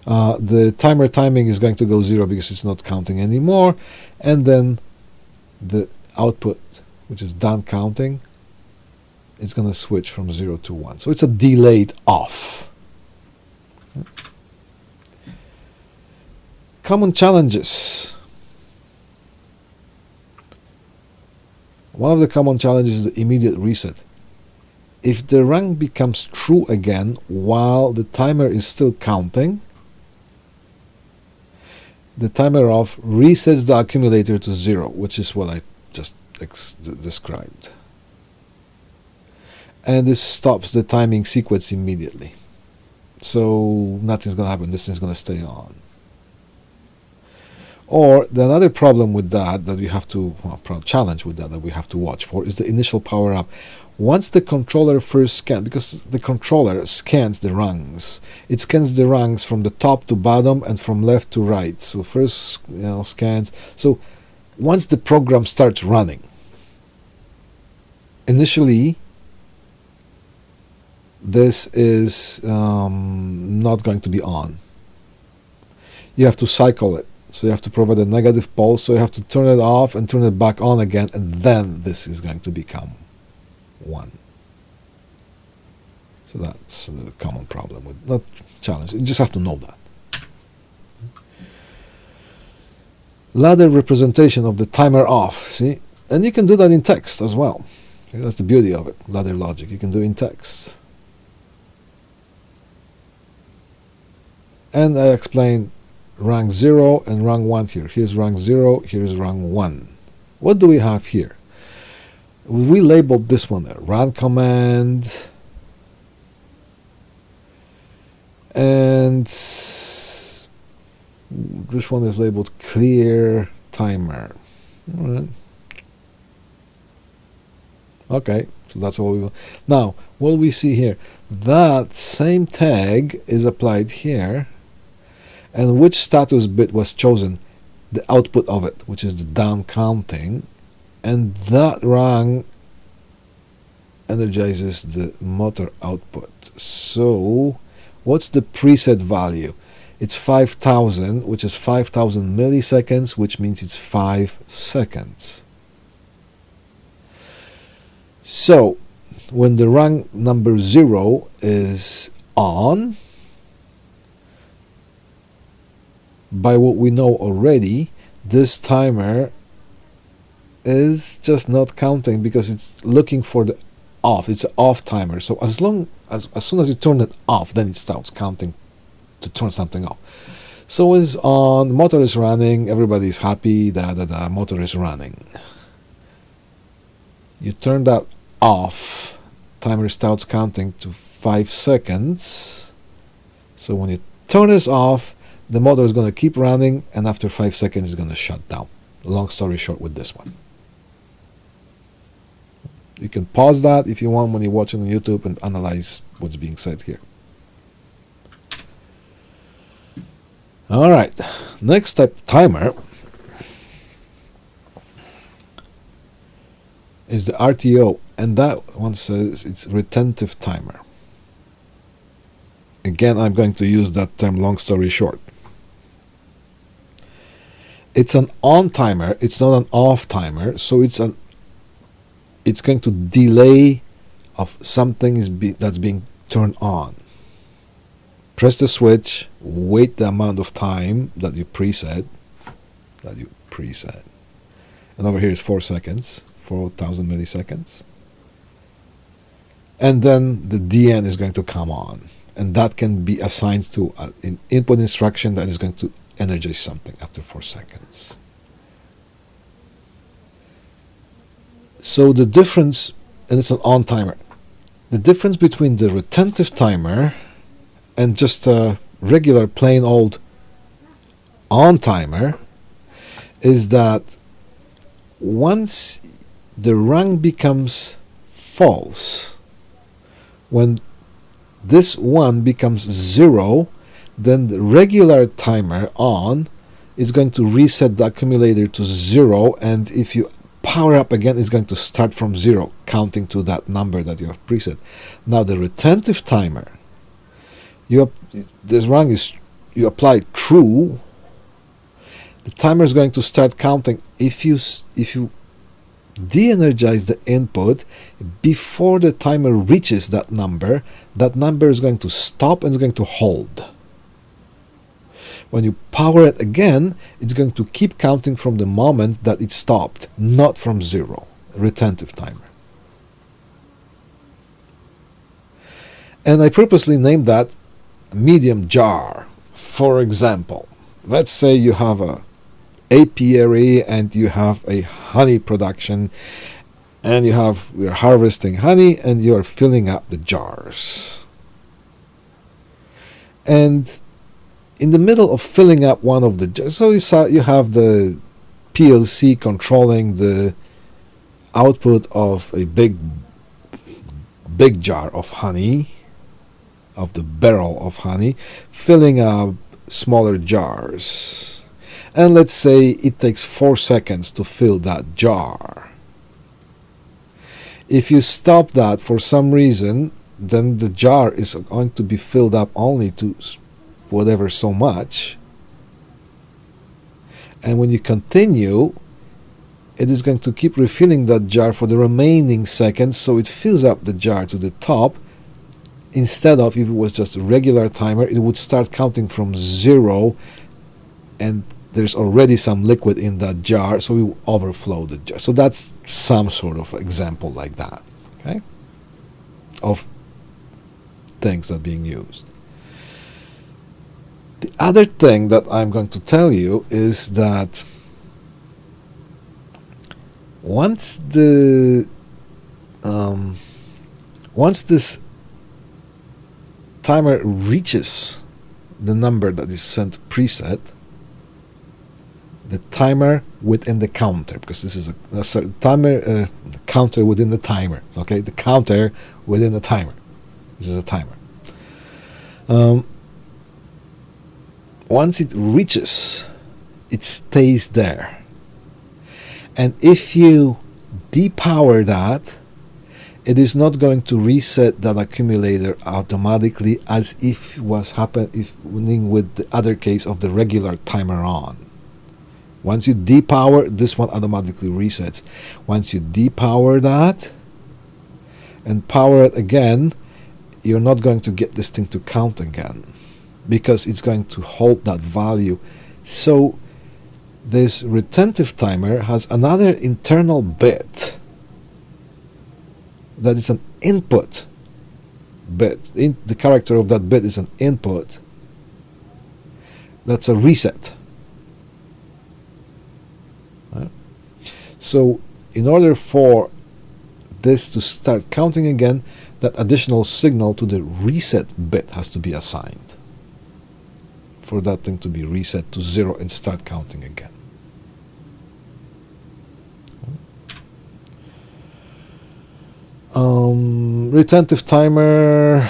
The timer timing is going to go 0 because it's not counting anymore, and then the output, which is done counting, it's going to switch from 0 to 1. So it's a delayed off. Common challenges. One of the common challenges is the immediate reset. If the rung becomes true again while the timer is still counting, the timer off resets the accumulator to 0, which is what I just described. And this stops the timing sequence immediately. So nothing's going to happen. This thing's going to stay on. Or another problem with that we have to, challenge with that we have to watch for is the initial power up. Once the controller first scans, because the controller scans the rungs, it scans the rungs from the top to bottom and from left to right. So first, scans. So once the program starts running, initially, this is not going to be on. You have to cycle it So you have to provide a negative pulse, so you have to turn it off and turn it back on again, and then this is going to become 1. So that's a common problem, with not challenge, you just have to know that. Ladder representation of the timer off, see? And you can do that in text as well. See, that's the beauty of it, ladder logic, you can do in text. And I explain rank 0 and rank 1 here. Here's rank 0, here's rank 1. What do we have here? We labeled this one there, run command, and this one is labeled clear timer. All right. Okay, so that's what we want. Now, what we see here, that same tag is applied here, and which status bit was chosen? The output of it, which is the down counting, and that rung energizes the motor output. So what's the preset value? It's 5,000, which is 5,000 milliseconds, which means it's 5 seconds. So when the rung number 0 is on, by what we know already, this timer is just not counting because it's looking for the off. It's an off timer. So as soon as you turn it off, then it starts counting to turn something off. So it's on, motor is running, everybody's happy, the motor is running. You turn that off, timer starts counting to 5 seconds. So when you turn this off, the motor is going to keep running, and after 5 seconds it's going to shut down. Long story short with this one. You can pause that if you want when you're watching on YouTube and analyze what's being said here. Alright, next type timer is the RTO, and that one says it's retentive timer. Again, I'm going to use that term, long story short. It's an on timer, it's not an off timer, so it's going to delay of something that's being turned on. Press the switch, wait the amount of time that you preset, and over here is 4 seconds, 4,000 milliseconds, and then the DN is going to come on, and that can be assigned to an input instruction that is going to energize something after 4 seconds. So the difference, and it's an on timer, the difference between the retentive timer and just a regular plain old on timer is that once the rung becomes false, when this one becomes 0, then the regular timer on is going to reset the accumulator to 0, and if you power up again, it's going to start from 0, counting to that number that you have preset. Now the retentive timer, this rung is, you apply true, the timer is going to start counting. If you de-energize the input before the timer reaches that number is going to stop and it's going to hold. When you power it again, it's going to keep counting from the moment that it stopped, not from 0. Retentive timer. And I purposely named that medium jar. For example, let's say you have a apiary and you have a honey production, and you're harvesting honey and you're filling up the jars. And in the middle of filling up one of the jars, so you have the PLC controlling the output of a big jar of honey, of the barrel of honey, filling up smaller jars. And let's say it takes 4 seconds to fill that jar. If you stop that for some reason, then the jar is going to be filled up only to whatever so much. And when you continue, it is going to keep refilling that jar for the remaining seconds, so it fills up the jar to the top. Instead of, if it was just a regular timer, it would start counting from 0, and there's already some liquid in that jar, so it will overflow the jar. So that's some sort of example like that, okay, of things that are being used. The other thing that I'm going to tell you is that once this timer reaches the number that is sent preset, the timer within the counter, because this is a timer counter within the timer, okay, the counter within the timer, this is a timer. Once it reaches, it stays there. And if you depower that, it is not going to reset that accumulator automatically as if it was happening with the other case of the regular timer on. Once you depower, this one automatically resets. Once you depower that and power it again, you're not going to get this thing to count again, because it's going to hold that value. So this retentive timer has another internal bit that is an input bit. The character of that bit is an input. That's a reset. Right? So in order for this to start counting again, that additional signal to the reset bit has to be assigned for that thing to be reset to 0 and start counting again. Retentive timer,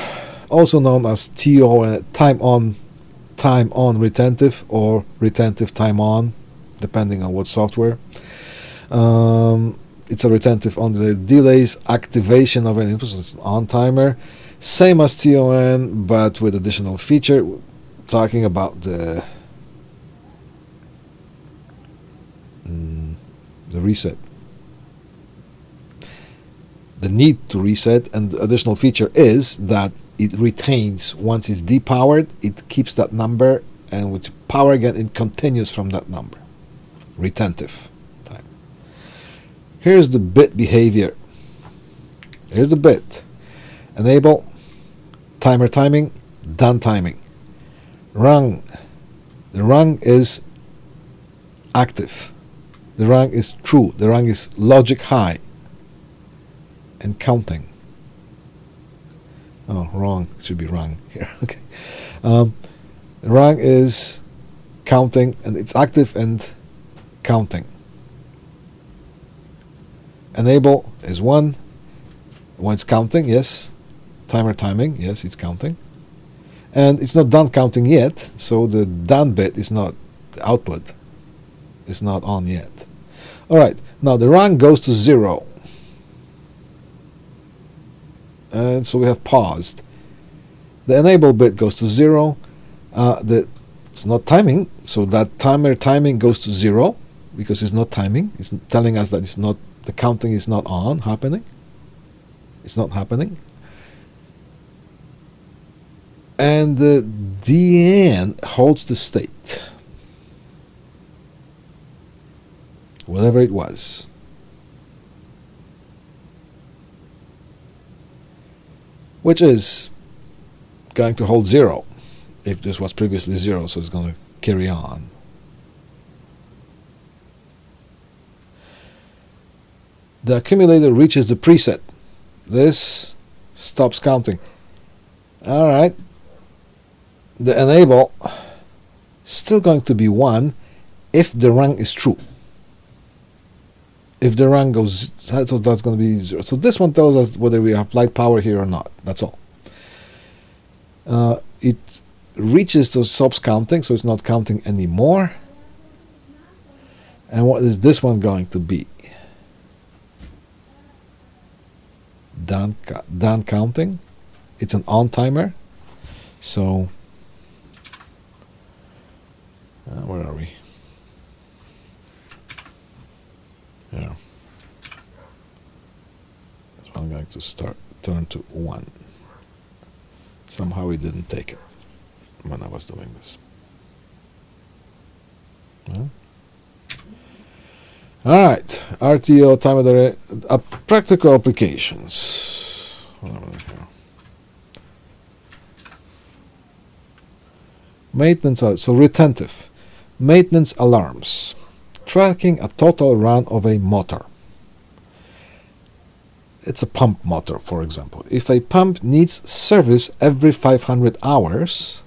also known as TON, time on retentive, or retentive time on, depending on what software. It's a retentive on the delays activation of an input, so it's an on timer, same as TON but with additional feature, talking about the reset, the need to reset. And the additional feature is that it retains, once it's depowered, it keeps that number, and with power again it continues from that number. Retentive time. Here's the bit behavior. Here's the bit. Enable, timer timing, done timing. Rung. The rung is active. The rung is true. The rung is logic high and counting. Oh, wrong. It should be rung here. Okay. The rung is counting, and it's active and counting. Enable is 1. When it's counting, yes. Timer timing, yes, it's counting. And it's not done counting yet, so the done bit is not, the output is not on yet. Alright, now the rung goes to 0. And so we have paused. The enable bit goes to 0. It's not timing, so that timer timing goes to 0 because it's not timing. It's telling us that it's not, the counting is not on happening. It's not happening. And the DN holds the state, whatever it was. Which is going to hold 0 if this was previously 0, so it's going to carry on. The accumulator reaches the preset. This stops counting. Alright. The enable still going to be 1 if the rung is true. If the rung goes, so that's going to be 0. So this one tells us whether we applied power here or not. That's all. It reaches to stops counting, so it's not counting anymore. And what is this one going to be? Done counting. It's an on timer. So where are we? to turn to 1. Somehow it didn't take it when I was doing this. All right, RTO timer array, practical applications. Maintenance, so retentive. Maintenance alarms. Tracking a total run of a motor. It's a pump motor, for example. If a pump needs service every 500 hours,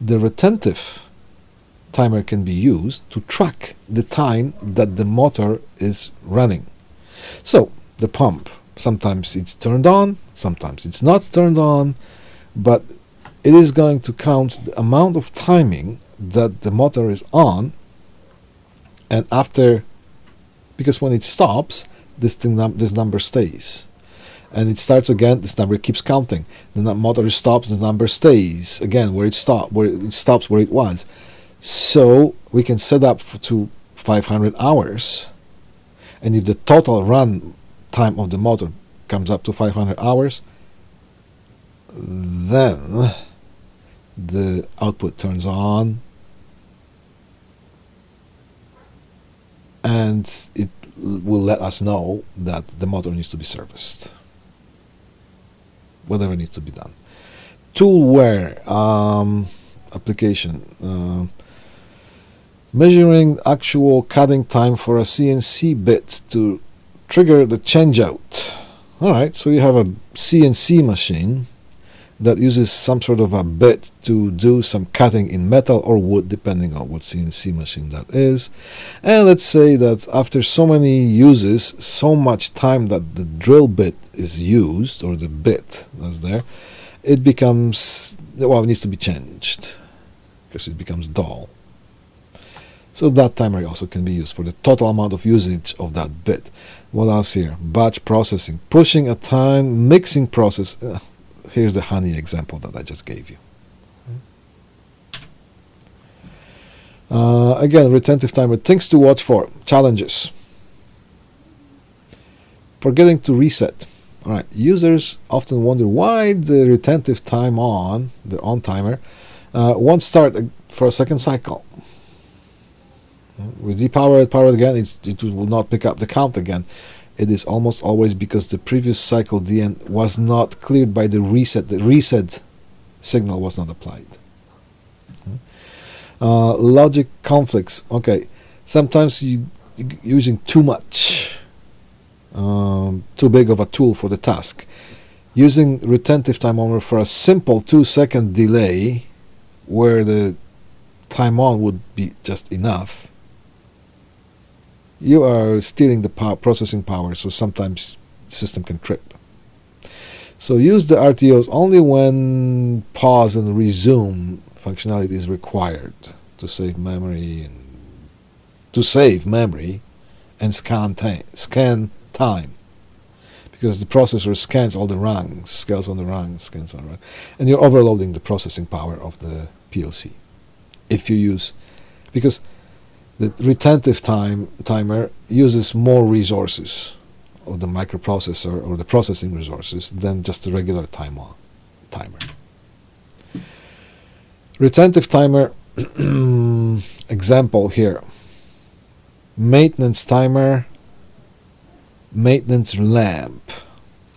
the retentive timer can be used to track the time that the motor is running. So the pump, sometimes it's turned on, sometimes it's not turned on, but it is going to count the amount of timing that the motor is on, and after, because when it stops, this number stays, and it starts again, this number keeps counting. The motor stops, the number stays again where it stops, where it was. So we can set up to 500 hours, and if the total run time of the motor comes up to 500 hours, then the output turns on, and it will let us know that the motor needs to be serviced. Whatever needs to be done. Toolware application. Measuring actual cutting time for a CNC bit to trigger the changeout. Alright, so you have a CNC machine that uses some sort of a bit to do some cutting in metal or wood, depending on what CNC machine that is. And let's say that after so many uses, so much time that the drill bit is used, or the bit that's there, it becomes, well, it needs to be changed because it becomes dull. So that timer also can be used for the total amount of usage of that bit. What else here? Batch processing, pushing a time, mixing process. Here's the honey example that I just gave you. Again, retentive timer, things to watch for, challenges. Forgetting to reset. All right, users often wonder why the retentive time on, the on timer, won't start for a second cycle. We depower it, power it again, it will not pick up the count again. It is almost always because the previous cycle DN was not cleared by the reset. The reset signal was not applied. Logic conflicts. Okay, sometimes you using too much, too big of a tool for the task. Using retentive timer for a simple 2-second delay, where the time on would be just enough, you are stealing the processing power, so sometimes the system can trip. So use the RTOs only when pause and resume functionality is required to save memory and scan time, because the processor scans all the rungs, scans on the rungs, scans on the rungs, and you're overloading the processing power of the PLC if you use, because the retentive timer uses more resources of the microprocessor or the processing resources than just the regular timer. Retentive timer example here. Maintenance timer, maintenance lamp.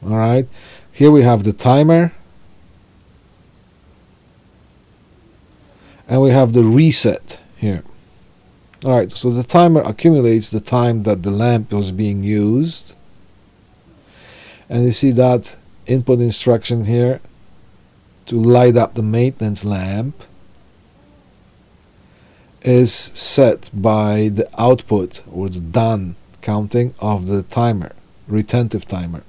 All right, here we have the timer, and we have the reset here. Alright, so the timer accumulates the time that the lamp was being used, and you see that input instruction here to light up the maintenance lamp is set by the output or the done counting of the timer, retentive timer.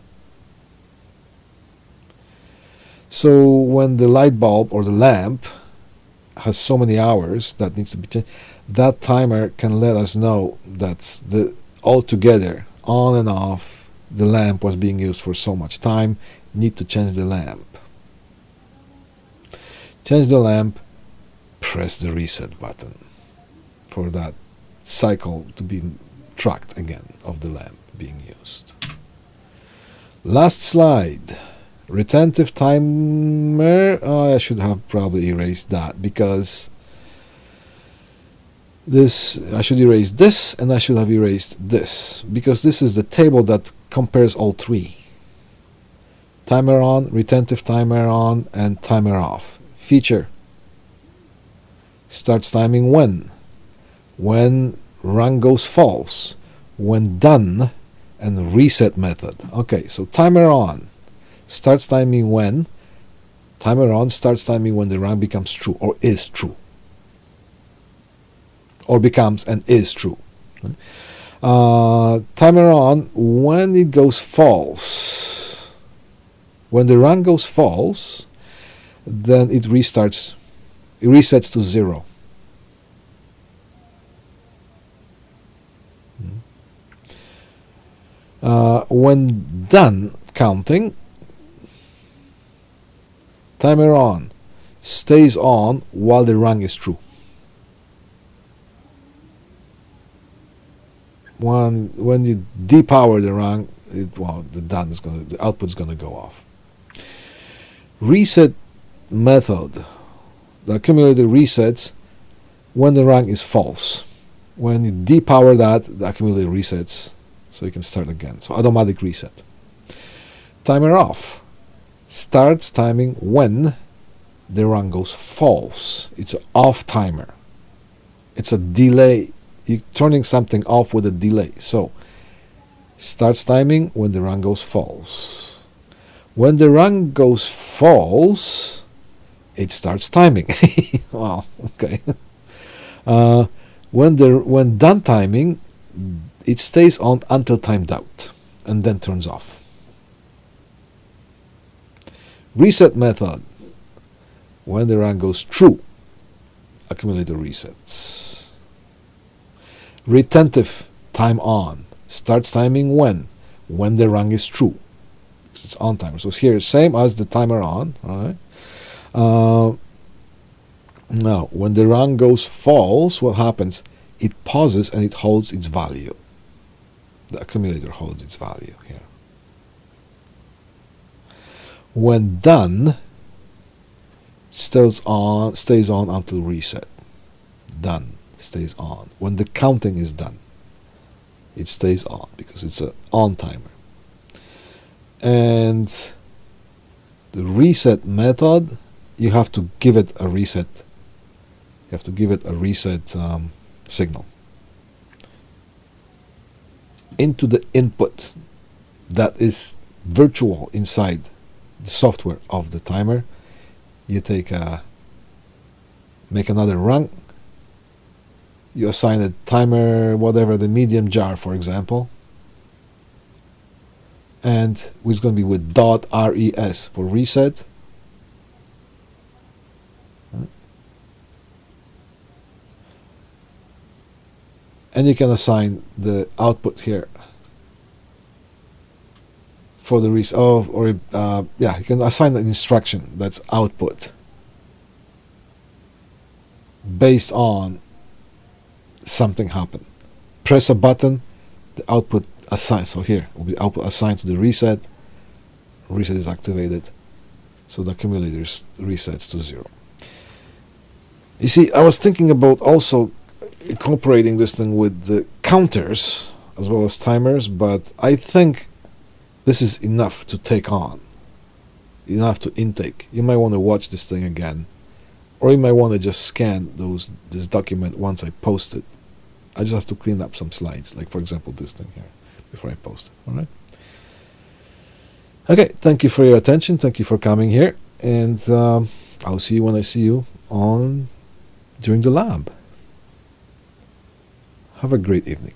So when the light bulb or the lamp has so many hours that needs to be changed, that timer can let us know that altogether, on and off, the lamp was being used for so much time, need to change the lamp. Change the lamp, press the reset button for that cycle to be tracked again of the lamp being used. Last slide. Retentive timer. Oh, I should have probably erased that, because this, I should erase this, and I should have erased this, because this is the table that compares all three. Timer on, retentive timer on, and timer off. Feature. Starts timing when run goes false, when done, and reset method. Okay, so timer on starts timing when, timer on starts timing when the run becomes true or is true, or becomes and is true. Timer on when it goes false. When the run goes false, then it restarts, it resets to 0. When done counting, timer on stays on while the run is true. When you depower the run, the output is going to go off. Reset method. The accumulator resets when the run is false. When you depower that, the accumulator resets, so you can start again. So automatic reset. Timer off starts timing when the run goes false. It's an off timer. It's a delay. You're turning something off with a delay. So starts timing when the run goes false. When the run goes false, it starts timing. Wow, okay. When done timing, it stays on until timed out and then turns off. Reset method. When the run goes true, accumulator resets. Retentive time on starts timing when the run is true. It's on timer. So here, same as the timer on. All right. Now, when the run goes false, what happens? It pauses and it holds its value. The accumulator holds its value here. When done, stays on until reset. Done stays on. When the counting is done, it stays on because it's an on timer. And the reset method, you have to give it a reset. You have to give it a reset signal into the input that is virtual inside the software of the timer. You make another run. You assign a timer, whatever, the medium jar, for example, and it's going to be with .res for reset. And you can assign the output here for the reset. You can assign an instruction that's output based on something happen. Press a button, the output assigned. So here will be output assigned to the reset. Reset is activated, so the accumulator resets to 0. You see, I was thinking about also incorporating this thing with the counters as well as timers, but I think this is enough to take on, enough to intake. You might want to watch this thing again, or you might want to just scan this document once I post it. I just have to clean up some slides, like for example this thing here, before I post it. All right. Okay, thank you for your attention. Thank you for coming here, and I'll see you when I see you during the lab. Have a great evening.